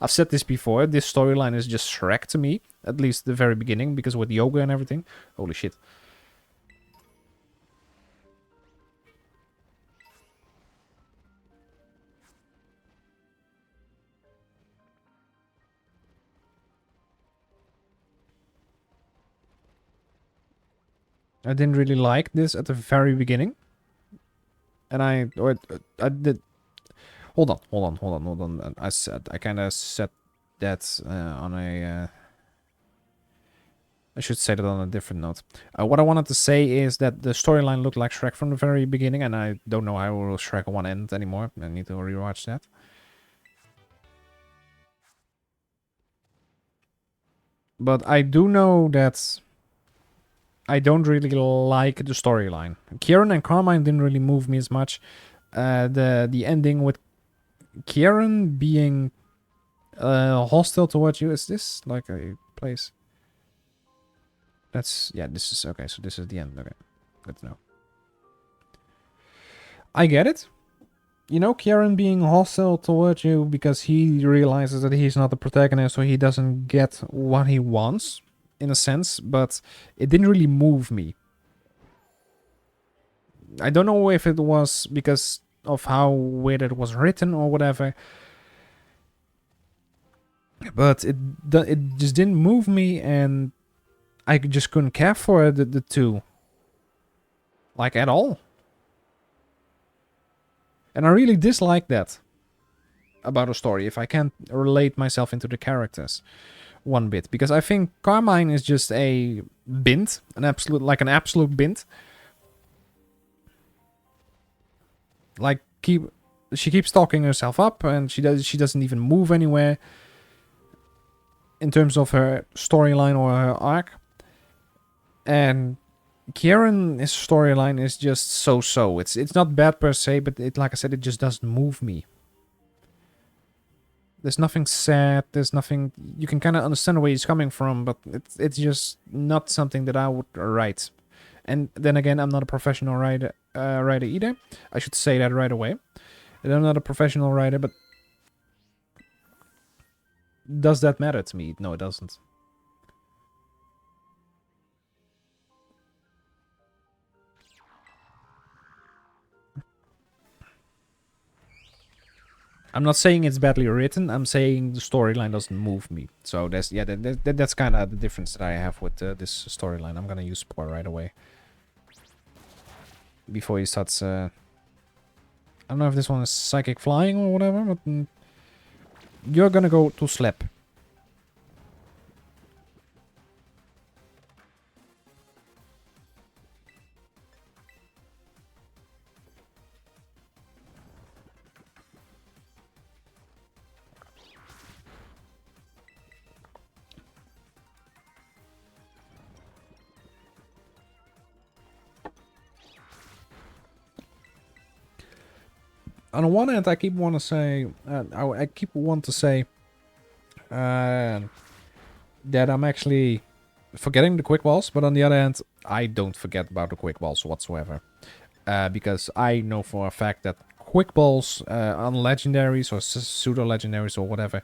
I've said this before. This storyline is just Shrek to me, at least the very beginning, because with yoga and everything. Holy shit. I didn't really like this at the very beginning. And I did... Hold on. I kind of set that on a... I should say that on a different note. What I wanted to say is that the storyline looked like Shrek from the very beginning, and I don't know how Shrek 1 end anymore. I need to rewatch that. But I do know that I don't really like the storyline. Kieran and Carmine didn't really move me as much. The ending with Kieran being hostile towards you. Is this like a place? That's yeah. This is okay. So this is the end. Okay, good to know. I get it. You know, Kieran being hostile towards you because he realizes that he's not the protagonist, so he doesn't get what he wants, in a sense, but it didn't really move me. I don't know if it was because of how weird it was written or whatever, but it just didn't move me, and I just couldn't care for the two, like, at all. And I really dislike that about a story, if I can't relate myself into the characters one bit. Because I think Carmine is just a bint, an absolute bint. Like, she keeps talking herself up, and she doesn't even move anywhere in terms of her storyline or her arc. And Kieran's storyline is just so-so. It's not bad per se, but like I said, it just doesn't move me. There's nothing sad. There's nothing. You can kind of understand where he's coming from, but it's just not something that I would write. And then again, I'm not a professional writer either. I should say that right away. And I'm not a professional writer, but does that matter to me? No, it doesn't. I'm not saying it's badly written. I'm saying the storyline doesn't move me. So that's that's kind of the difference that I have with this storyline. I'm gonna use Spore right away before he starts. I don't know if this one is psychic flying or whatever, but you're gonna go to slap. On the one hand, I keep want to say, that I'm actually forgetting the quick balls, but on the other hand, I don't forget about the quick balls whatsoever, because I know for a fact that quick balls on legendaries or pseudo legendaries or whatever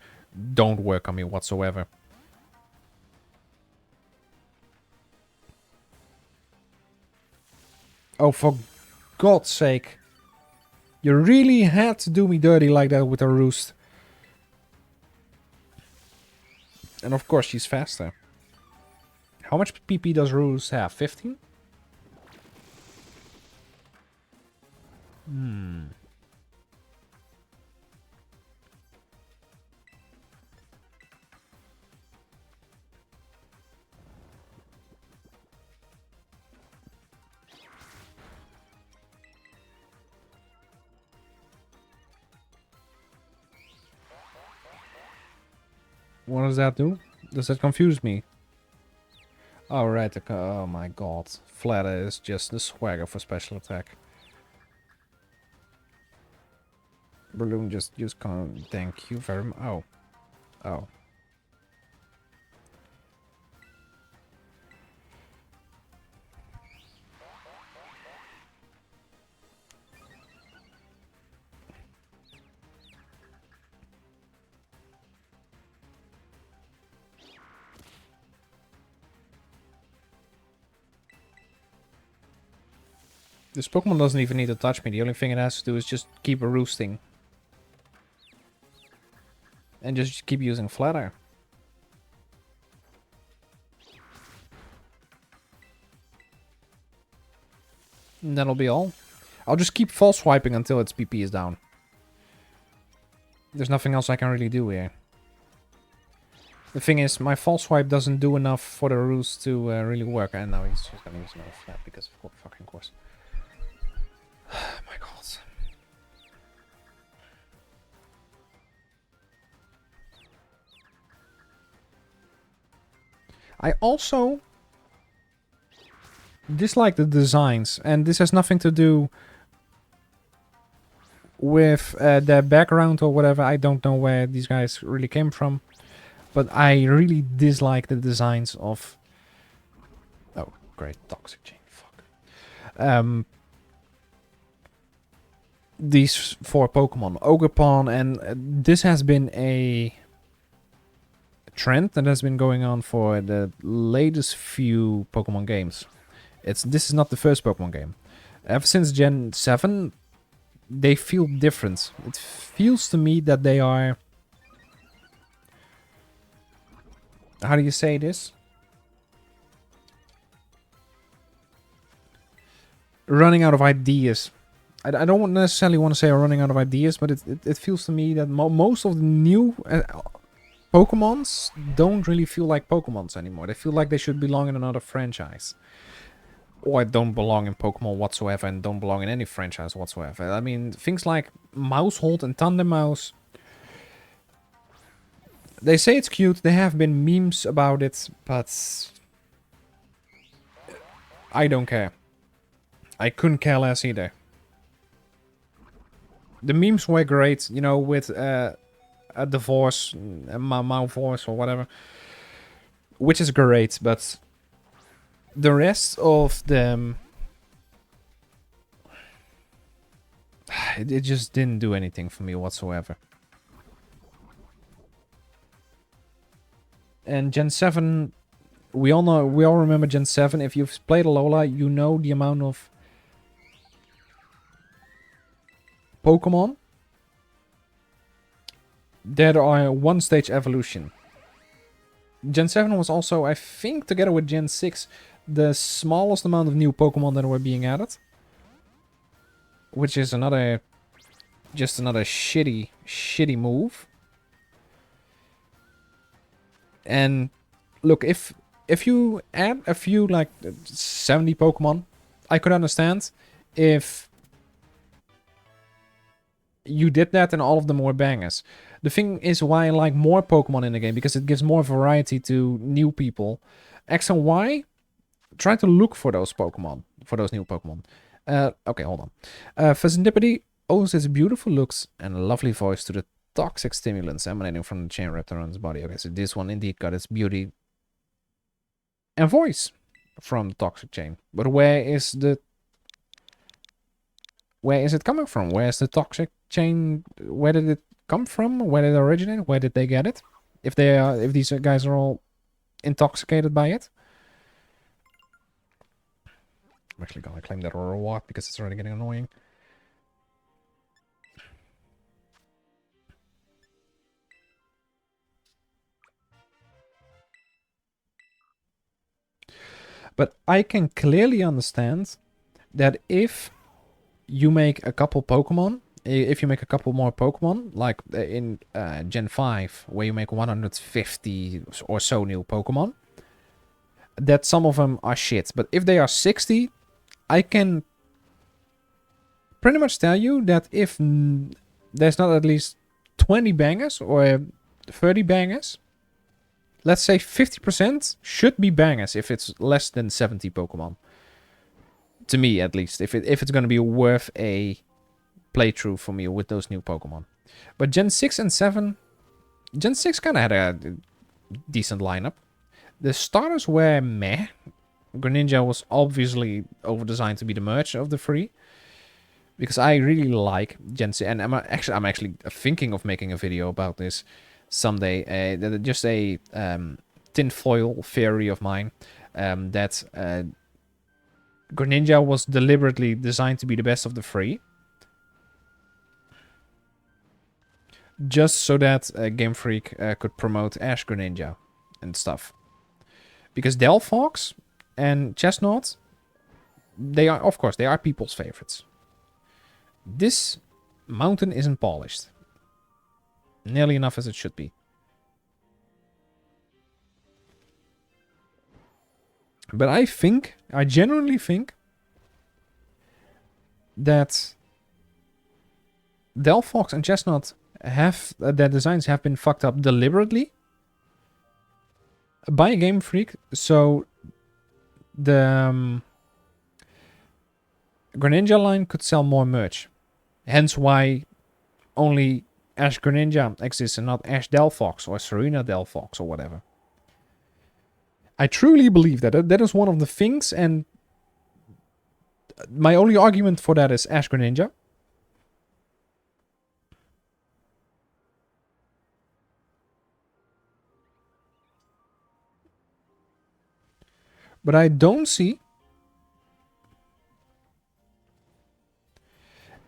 don't work on me whatsoever. Oh, for God's sake. You really had to do me dirty like that with a roost. And of course she's faster. How much PP does Roost have? 15? What does that do? Does that confuse me? Oh, right. Oh my god. Flatter is just the swagger for special attack. Balloon just can't. Thank you very much. Oh. Oh. This Pokemon doesn't even need to touch me. The only thing it has to do is just keep roosting. And just keep using Flatter. And that'll be all. I'll just keep false swiping until its PP is down. There's nothing else I can really do here. The thing is, my false swipe doesn't do enough for the roost to really work. And now he's just gonna use another flat because of fucking course. My god. I also dislike the designs, and this has nothing to do with their background or whatever. I don't know where these guys really came from. But I really dislike the designs of... Oh, great. Toxic chain. Fuck. These 4 Pokemon. Ogerpon, and this has been a trend that has been going on for the latest few Pokemon games. This is not the first Pokemon game. Ever since Gen 7, they feel different. It feels to me that they are... How do you say this? Running out of ideas. I don't necessarily want to say running out of ideas, but it feels to me that most of the new Pokemons don't really feel like Pokemons anymore. They feel like they should belong in another franchise. Or don't belong in Pokemon whatsoever and don't belong in any franchise whatsoever. I mean, things like Mousehold and Thundermouse. They say it's cute. There have been memes about it, but I don't care. I couldn't care less either. The memes were great, you know, with a divorce, a Malforce or whatever, which is great, but the rest of them, it just didn't do anything for me whatsoever. And Gen 7, we all remember Gen 7. If you've played Alola, you know the amount of Pokemon that are one stage evolution. Gen 7 was also, I think, together with Gen 6, the smallest amount of new Pokemon that were being added. Which is just another shitty move. And look, if you add a few, like 70 Pokemon, I could understand if you did that and all of them were bangers. The thing is why I like more Pokemon in the game, because it gives more variety to new people. X and Y, try to look for those Pokemon, for those new Pokemon. Okay, hold on. Fezandipity owes its beautiful looks and lovely voice to the toxic stimulants emanating from the chain wrapped around its body. Okay, so this one indeed got its beauty and voice from the toxic chain. But where is it coming from? Where is the toxic chain? Where did it come from? Where did it originate? Where did they get it? If these guys are all intoxicated by it. I'm actually gonna claim that reward because it's already getting annoying. But I can clearly understand that if you make a couple Pokemon, if you make a couple more Pokemon, like in Gen 5, where you make 150 or so new Pokemon, that some of them are shit. But if they are 60, I can pretty much tell you that if there's not at least 20 bangers or 30 bangers, let's say 50% should be bangers if it's less than 70 Pokemon. To me, at least. If it's going to be worth a playthrough for me with those new Pokemon. But Gen 6 and 7... Gen 6 kind of had a decent lineup. The starters were meh. Greninja was obviously over-designed to be the merch of the three. Because I really like Gen 6. And I'm actually thinking of making a video about this someday. Just a tinfoil theory of mine. That Greninja was deliberately designed to be the best of the three. Just so that Game Freak could promote Ash Greninja and stuff. Because Delphox and Chestnut, they are, of course, they are people's favorites. This mountain isn't polished. Nearly enough as it should be. But I genuinely think that Delphox and Chestnut have, their designs have been fucked up deliberately by Game Freak, so the Greninja line could sell more merch. Hence why only Ash Greninja exists and not Ash Delphox or Serena Delphox or whatever. I truly believe that. That is one of the things, and my only argument for that is Ash Greninja. But I don't see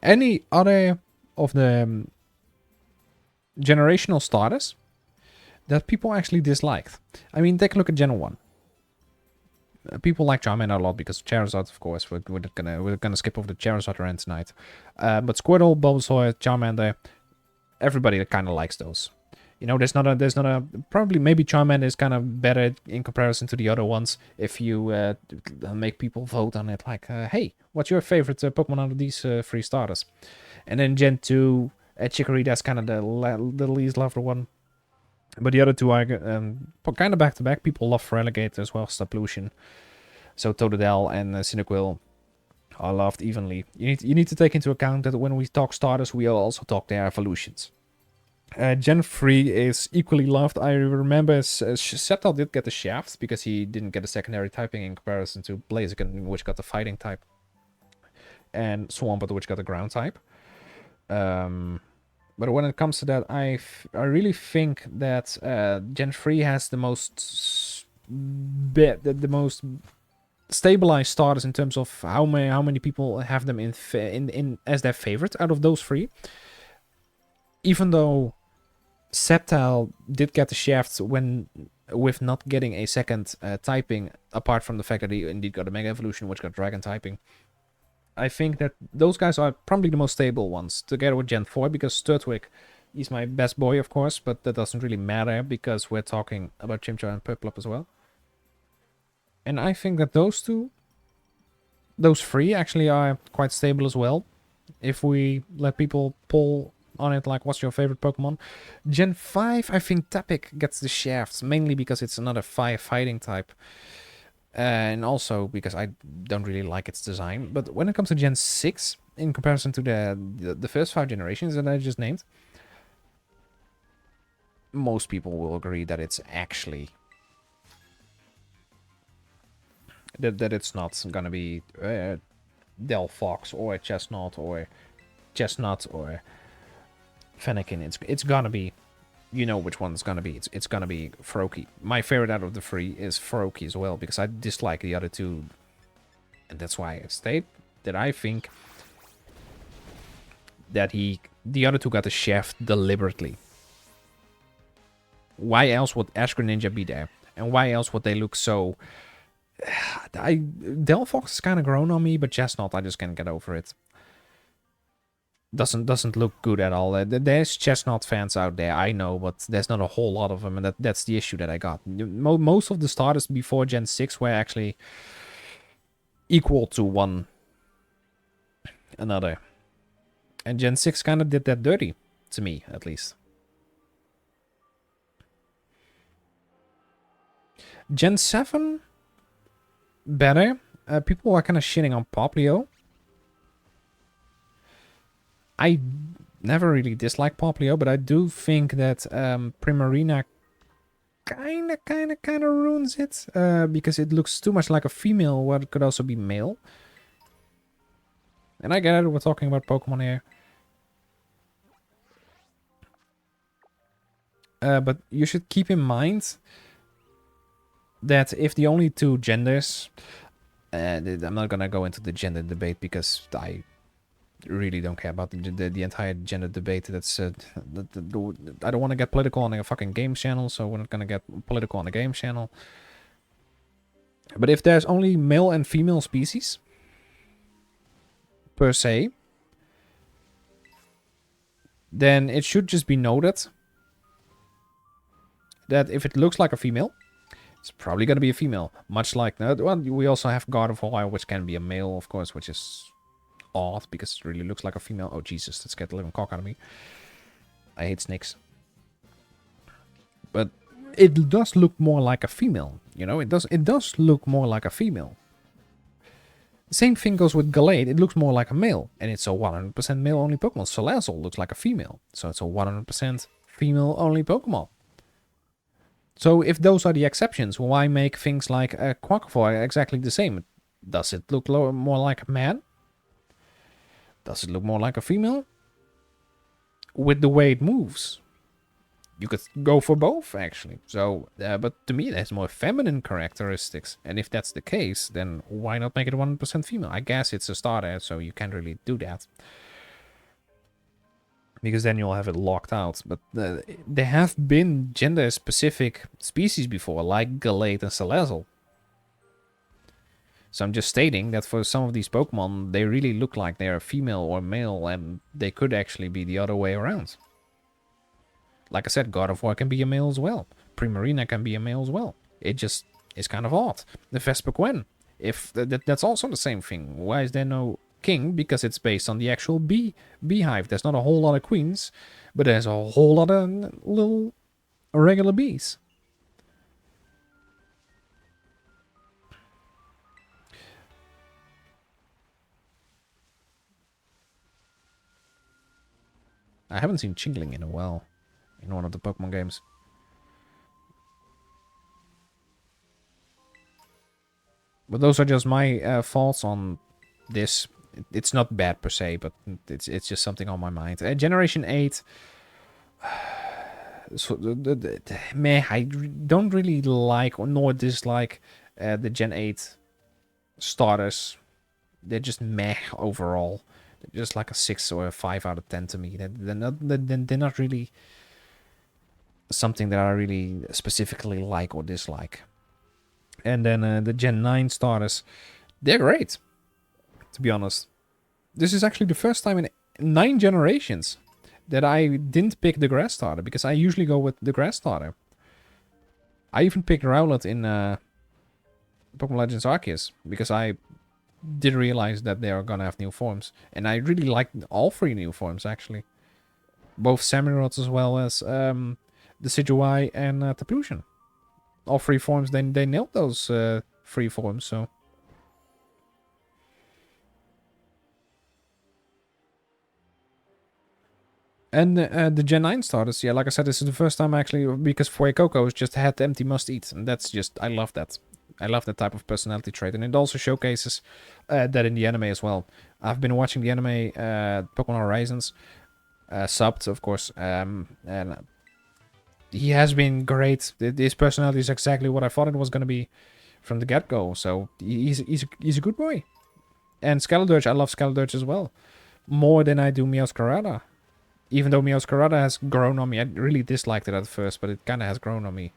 any other of the generational starters that people actually disliked. I mean, take a look at Gen 1. People like Charmander a lot because of Charizard, of course. We're gonna skip over the Charizard rant tonight. But Squirtle, Bulbasaur, Charmander, everybody kind of likes those. You know, there's not a probably maybe Charmander is kind of better in comparison to the other ones if you make people vote on it. Like, hey, what's your favorite Pokemon out of these 3 starters? And then Gen 2, Chicory, that's kind of the least loved one. But the other two are kind of back to back. People love Feraligatr as well, Staplution. So Totodile and Cyndaquil are loved evenly. You need to take into account that when we talk starters, we also talk their evolutions. Gen 3 is equally loved. I remember Sceptile did get the Shaft because he didn't get a secondary typing in comparison to Blaziken, which got the fighting type, and Swampert, which got the ground type. But when it comes to that, I really think that Gen 3 has the most the most stabilized starters in terms of how many people have them in as their favorite out of those 3. Even though Sceptile did get the Shaft with not getting a second typing, apart from the fact that he indeed got a Mega Evolution, which got Dragon typing. I think that those guys are probably the most stable ones, together with Gen 4, because Sturtwig is my best boy, of course, but that doesn't really matter, because we're talking about Chimchar and Piplup as well. And I think that those 3 actually are quite stable as well. If we let people poll on it, like, what's your favorite Pokemon? Gen 5, I think Tapic gets the Shafts, mainly because it's another fighting type. And also because I don't really like its design. But when it comes to Gen 6, in comparison to the first 5 generations that I just named, most people will agree that it's actually... That it's not gonna be Delphox or Chestnut or Fennekin. It's gonna be... You know which one it's gonna be. It's gonna be Froakie. My favorite out of the 3 is Froakie as well, because I dislike the other 2. And that's why I state that I think that the other 2 got the Shaft deliberately. Why else would Ash Greninja be there? And why else would they look so... Delphox is kind of grown on me, but Chestnut, I just can't get over it. Doesn't look good at all. There's Chestnut fans out there, I know, but there's not a whole lot of them, and that's the issue that I got. Most of the starters before Gen 6 were actually equal to one another. And Gen 6 kind of did that dirty, to me, at least. Gen 7, better. People are kind of shitting on Popplio. I never really disliked Popplio, but I do think that Primarina kind of ruins it. Because it looks too much like a female, where it could also be male. And I get it, we're talking about Pokemon here. But you should keep in mind that if the only 2 genders... I'm not gonna go into the gender debate because I really don't care about the entire gender debate. That's I don't want to get political on a fucking game channel, so we're not gonna get political on a game channel. But if there's only male and female species, per se, then it should just be noted that if it looks like a female, it's probably gonna be a female. Much like, well, we also have Gardevoir, which can be a male, of course, which is odd because it really looks like a female. Oh Jesus, that scared the living cock out of me. I hate snakes. But it does look more like a female, you know? It does look more like a female. Same thing goes with Gallade. It looks more like a male, and it's a 100% male-only Pokemon. Salazzle looks like a female, so it's a 100% female-only Pokemon. So if those are the exceptions, why make things like a Quaquavalli exactly the same? Does it look more like a man? Does it look more like a female? With the way it moves, you could go for both, actually. So, but to me, it has more feminine characteristics. And if that's the case, then why not make it 100% female? I guess it's a starter, so you can't really do that. Because then you'll have it locked out. But there have been gender-specific species before, like Gallade and Salazzle. So I'm just stating that for some of these Pokemon, they really look like they're female or male, and they could actually be the other way around. Like I said, God of War can be a male as well. Primarina can be a male as well. It just is kind of odd. The Vespiquen, if that's also the same thing. Why is there no king? Because it's based on the actual beehive. There's not a whole lot of queens, but there's a whole lot of little regular bees. I haven't seen Chingling in a while in one of the Pokemon games. But those are just my thoughts on this. It's not bad per se, but it's just something on my mind. Generation 8. So meh, I don't really like nor dislike the Gen 8 starters. They're just meh overall. They're just like a 6 or a 5 out of 10 to me. They're not really something that I really specifically like or dislike. And then the Gen 9 starters, they're great, to be honest. This is actually the first time in 9 generations that I didn't pick the grass starter, because I usually go with the grass starter. I even picked Rowlet in Pokemon Legends Arceus, because I did realize that they are gonna have new forms. And I really like all 3 new forms, actually. Both Samurott as well as the Decidueye and Taplusion. All 3 forms, they nailed those 3 forms, so... And the Gen 9 starters, yeah, like I said, this is the first time actually, because Fuecoco just had the empty must eat, and that's just, I love that. I love that type of personality trait, and it also showcases that in the anime as well. I've been watching the anime Pokemon Horizons, subbed, of course, and he has been great. His personality is exactly what I thought it was going to be from the get-go, so he's a good boy. And Skeledirge, I love Skeledirge as well, more than I do Meowscarada. Even though Meowscarada has grown on me, I really disliked it at first, but it kind of has grown on me.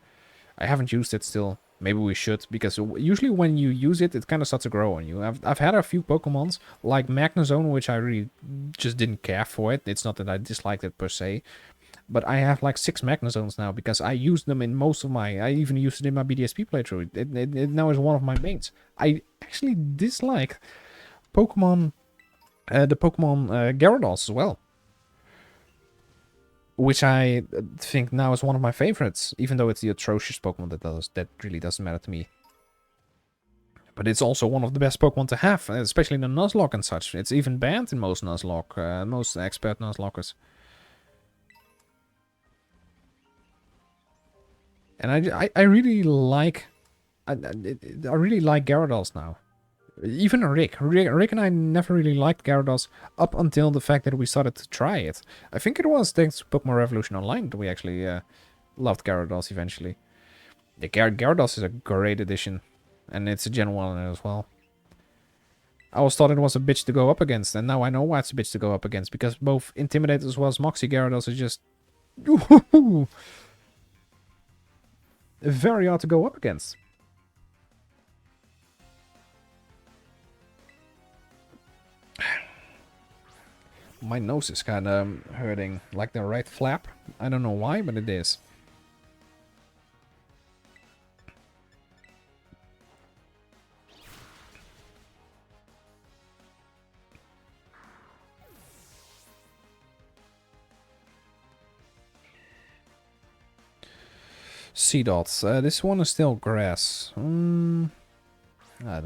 I haven't used it still. Maybe we should, because usually when you use it, it kind of starts to grow on you. I've had a few Pokemons, like Magnezone, which I really just didn't care for it. It's not that I disliked it per se. But I have like 6 Magnezones now, because I used them in most of my... I even used it in my BDSP playthrough. It now is one of my mains. I actually dislike Pokemon... the Pokemon Gyarados as well. Which I think now is one of my favorites, even though it's the atrocious Pokemon that really doesn't matter to me. But it's also one of the best Pokemon to have, especially in the Nuzlocke and such. It's even banned in most Nuzlocke, most expert Nuzlockers. And I really like, I really like Gyarados now. Even Rick and I never really liked Gyarados up until the fact that we started to try it. I think it was thanks to Pokemon Revolution Online that we actually loved Gyarados eventually. The Gyarados is a great addition, and it's a Gen 1 as well. I always thought it was a bitch to go up against, and now I know why it's a bitch to go up against, because both Intimidate as well as Moxie Gyarados is just... very hard to go up against. My nose is kind of hurting, like the right flap. I don't know why, but it is. Sea dots. This one is still grass. I don't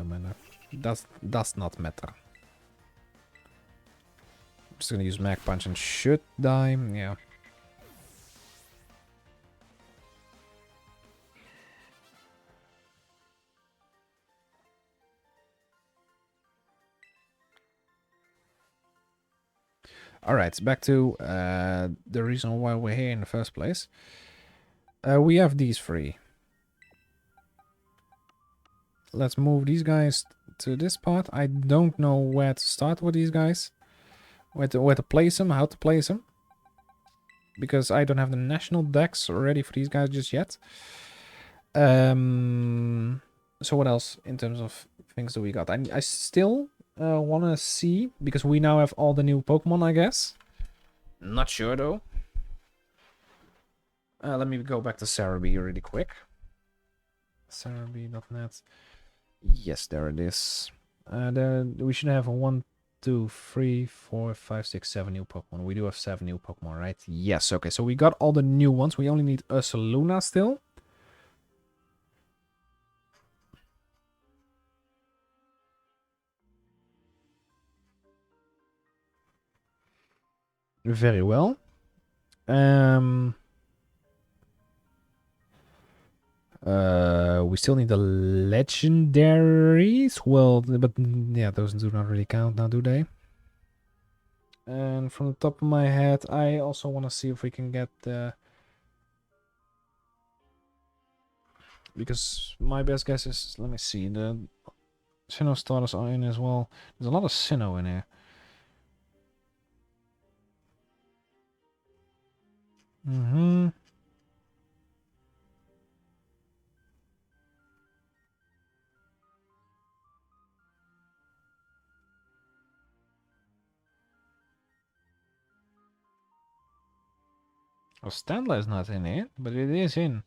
matter. does not matter. I'm just gonna use Mag Punch and should die. Yeah. Alright, back to the reason why we're here in the first place. We have these three. Let's move these guys to this part. I don't know where to start with these guys. Where to place them, how to place them. Because I don't have the national decks ready for these guys just yet. So what else in terms of things that we got? I still want to see, because we now have all the new Pokemon, I guess. Not sure though. Let me go back to Cerebi really quick. Cerebi.net. Yes, there it is. We should have 1, 2, 3, 4, 5, 6, 7 new Pokemon. We do have 7 new Pokemon, right? Yes, okay. So we got all the new ones. We only need Ursaluna still. Very well. We still need the legendaries. Well, but yeah, those do not really count now, do they? And from the top of my head, I also want to see if we can get the... Because my best guess is, let me see, the Sinnoh starters are in as well. There's a lot of Sinnoh in here. Mm-hmm. Oh, Standler is not in here, but it is in.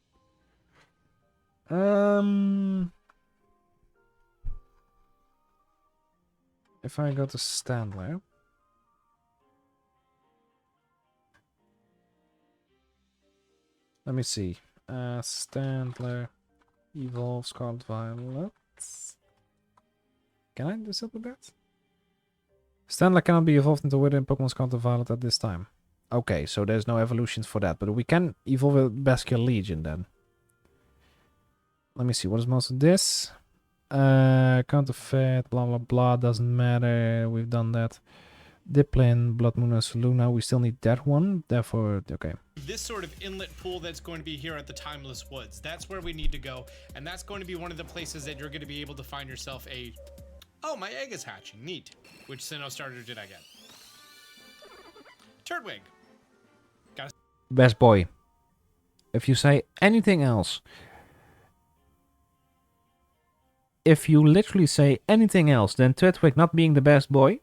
If I go to Standler, let me see. Standler, Evolve, Scarlet, Violet. Can I still do that? Standler cannot be evolved into within Pokemon Scarlet Violet at this time. Okay, so there's no evolutions for that, but we can evolve a Basquiat Legion then. Let me see, what is most of this? Counterfeit, blah blah blah, doesn't matter, we've done that. Diplin, Blood Moon, and Saluna, we still need that one, therefore, okay. This sort of inlet pool that's going to be here at the Timeless Woods, that's where we need to go, and that's going to be one of the places that you're going to be able to find yourself a... Oh, my egg is hatching, neat. Which Sinnoh starter did I get? Turtwig. Best boy. If you say anything else, if you literally say anything else than Turtwig not being the best boy...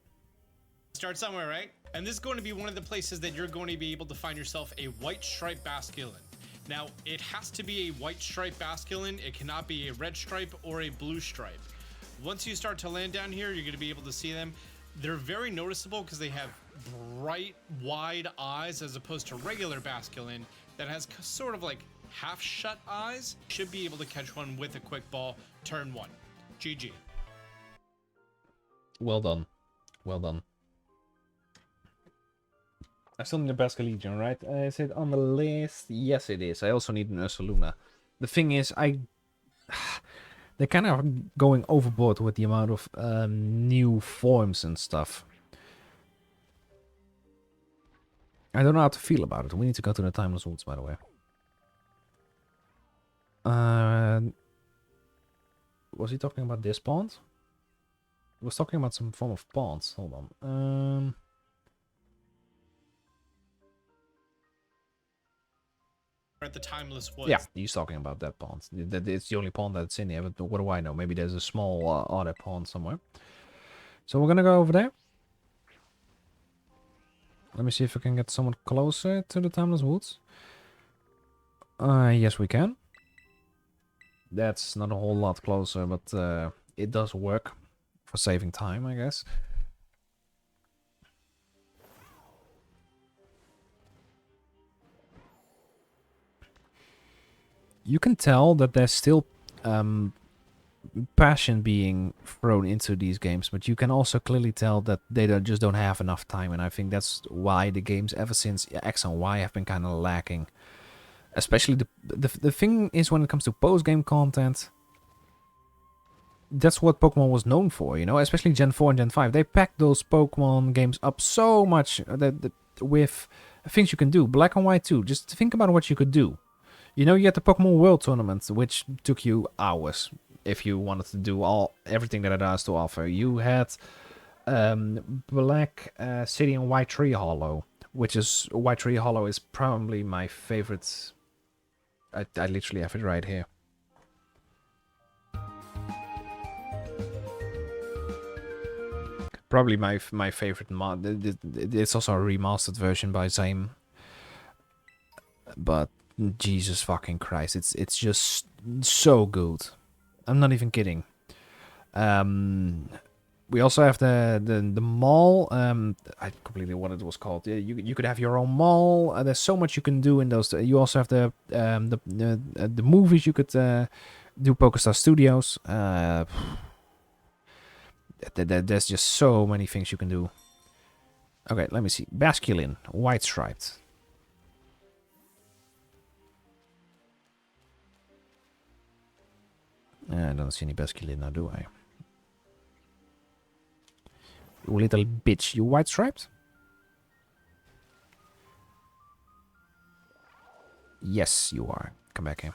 Start somewhere, right? And this is going to be one of the places that you're going to be able to find yourself a white stripe Basculin. Now, it has to be a white stripe Basculin. It cannot be a red stripe or a blue stripe. Once you start to land down here, you're going to be able to see them. They're very noticeable because they have bright, wide eyes as opposed to regular Basculin that has sort of like half-shut eyes. Should be able to catch one with a quick ball. Turn 1. GG. Well done. Well done. I still need a Basquiat Legion, right? Is it on the list? Yes, it is. I also need an Ursaluna. The thing is, they're kind of going overboard with the amount of new forms and stuff. I don't know how to feel about it. We need to go to the Timeless Woods, by the way. Was he talking about this pond? He was talking about some form of ponds. Hold on. At the Timeless Woods. Yeah, he's talking about that pond. It's the only pond that's in here, but what do I know? Maybe there's a small other pond somewhere. So we're gonna go over there. Let me see if we can get someone closer to the Timeless Woods. Yes, we can. That's not a whole lot closer, but it does work for saving time, I guess. You can tell that there's still passion being thrown into these games, but you can also clearly tell that they just don't have enough time, and I think that's why the games ever since X and Y have been kind of lacking. Especially the thing is, when it comes to post-game content, that's what Pokemon was known for, you know, especially Gen 4 and Gen 5. They packed those Pokemon games up so much with things you can do. Black and White too. Just think about what you could do. You know, you had the Pokemon World Tournament, which took you hours if you wanted to do everything that it has to offer. You had Black City and White Tree Hollow, which is White Tree Hollow is probably my favorite. I literally have it right here. Probably my favorite mod. It's also a remastered version by Zame. But Jesus fucking Christ, it's just so good. I'm not even kidding. We also have the mall. I completely what it was called. You could have your own mall. There's so much you can do in those. You also have the movies you could do. PokeStar Studios. There's just so many things you can do. Okay, let me see. Basculin, white striped. I don't see any Basculin now, do I? You little bitch, you white striped? Yes, you are. Come back here.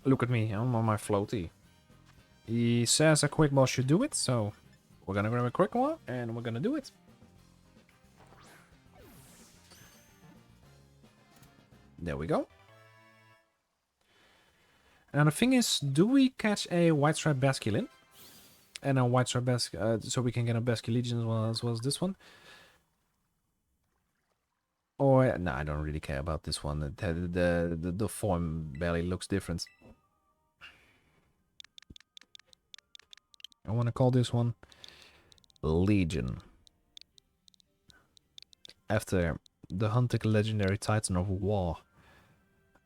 Look at me, I'm on my floaty. He says a quick ball should do it, so we're gonna grab a quick one and we're gonna do it. There we go. Now the thing is, do we catch a white stripe Basculin? And a white stripe so we can get a Basculegion as well as this one? Or, no, I don't really care about this one. The form barely looks different. I want to call this one Legion. After the hunted legendary titan of war.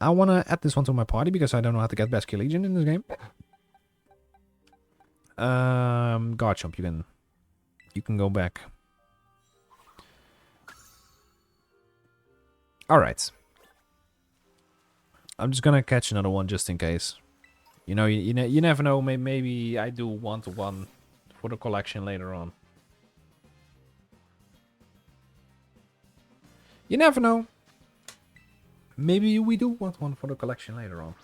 I want to add this one to my party because I don't know how to get Basculegion in this game. Garchomp, you can go back. Alright. I'm just gonna catch another one just in case. You know, you never know. Maybe I do one-to-one for the collection later on. You never know. Maybe we do want one for the collection later on.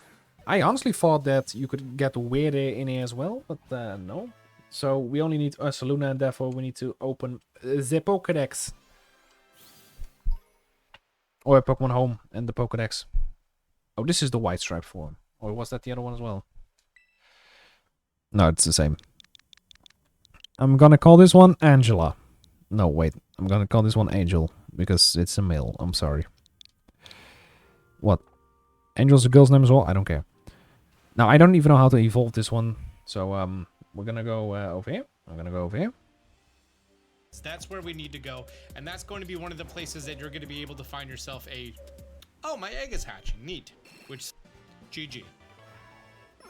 I honestly thought that you could get Weirder in here as well, but no. So we only need Ursaluna, and therefore we need to open the Pokédex. Or a Pokemon Home and the Pokédex. Oh, this is the white stripe form. Or was that the other one as well? No, it's the same. I'm gonna call this one Angela. No, wait. I'm gonna call this one Angel. Because it's a male. I'm sorry. What? Angel's a girl's name as well? I don't care. Now, I don't even know how to evolve this one. So, we're gonna go over here. I'm gonna go over here. So that's where we need to go. And that's going to be one of the places that you're going to be able to find yourself a... Oh, my egg is hatching. Neat. Which... GG.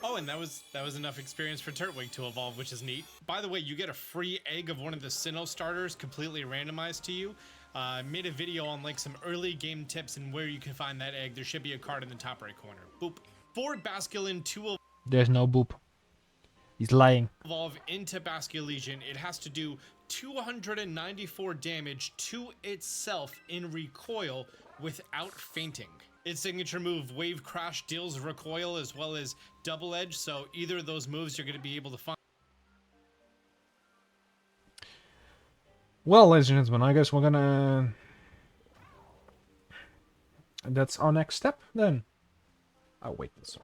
Oh, and that was enough experience for Turtwig to evolve, which is neat. By the way, you get a free egg of one of the Sinnoh starters completely randomized to you. I made a video on like some early game tips and where you can find that egg. There should be a card in the top right corner. Boop. For Basculin to There's no boop. He's lying. evolve into Basculegion, it has to do 294 damage to itself in recoil without fainting. Its signature move, Wave Crash, deals recoil as well as double edge, so either of those moves you're going to be able to find. Well, ladies and gentlemen, I guess we're gonna... That's our next step, then. Oh, wait, sorry.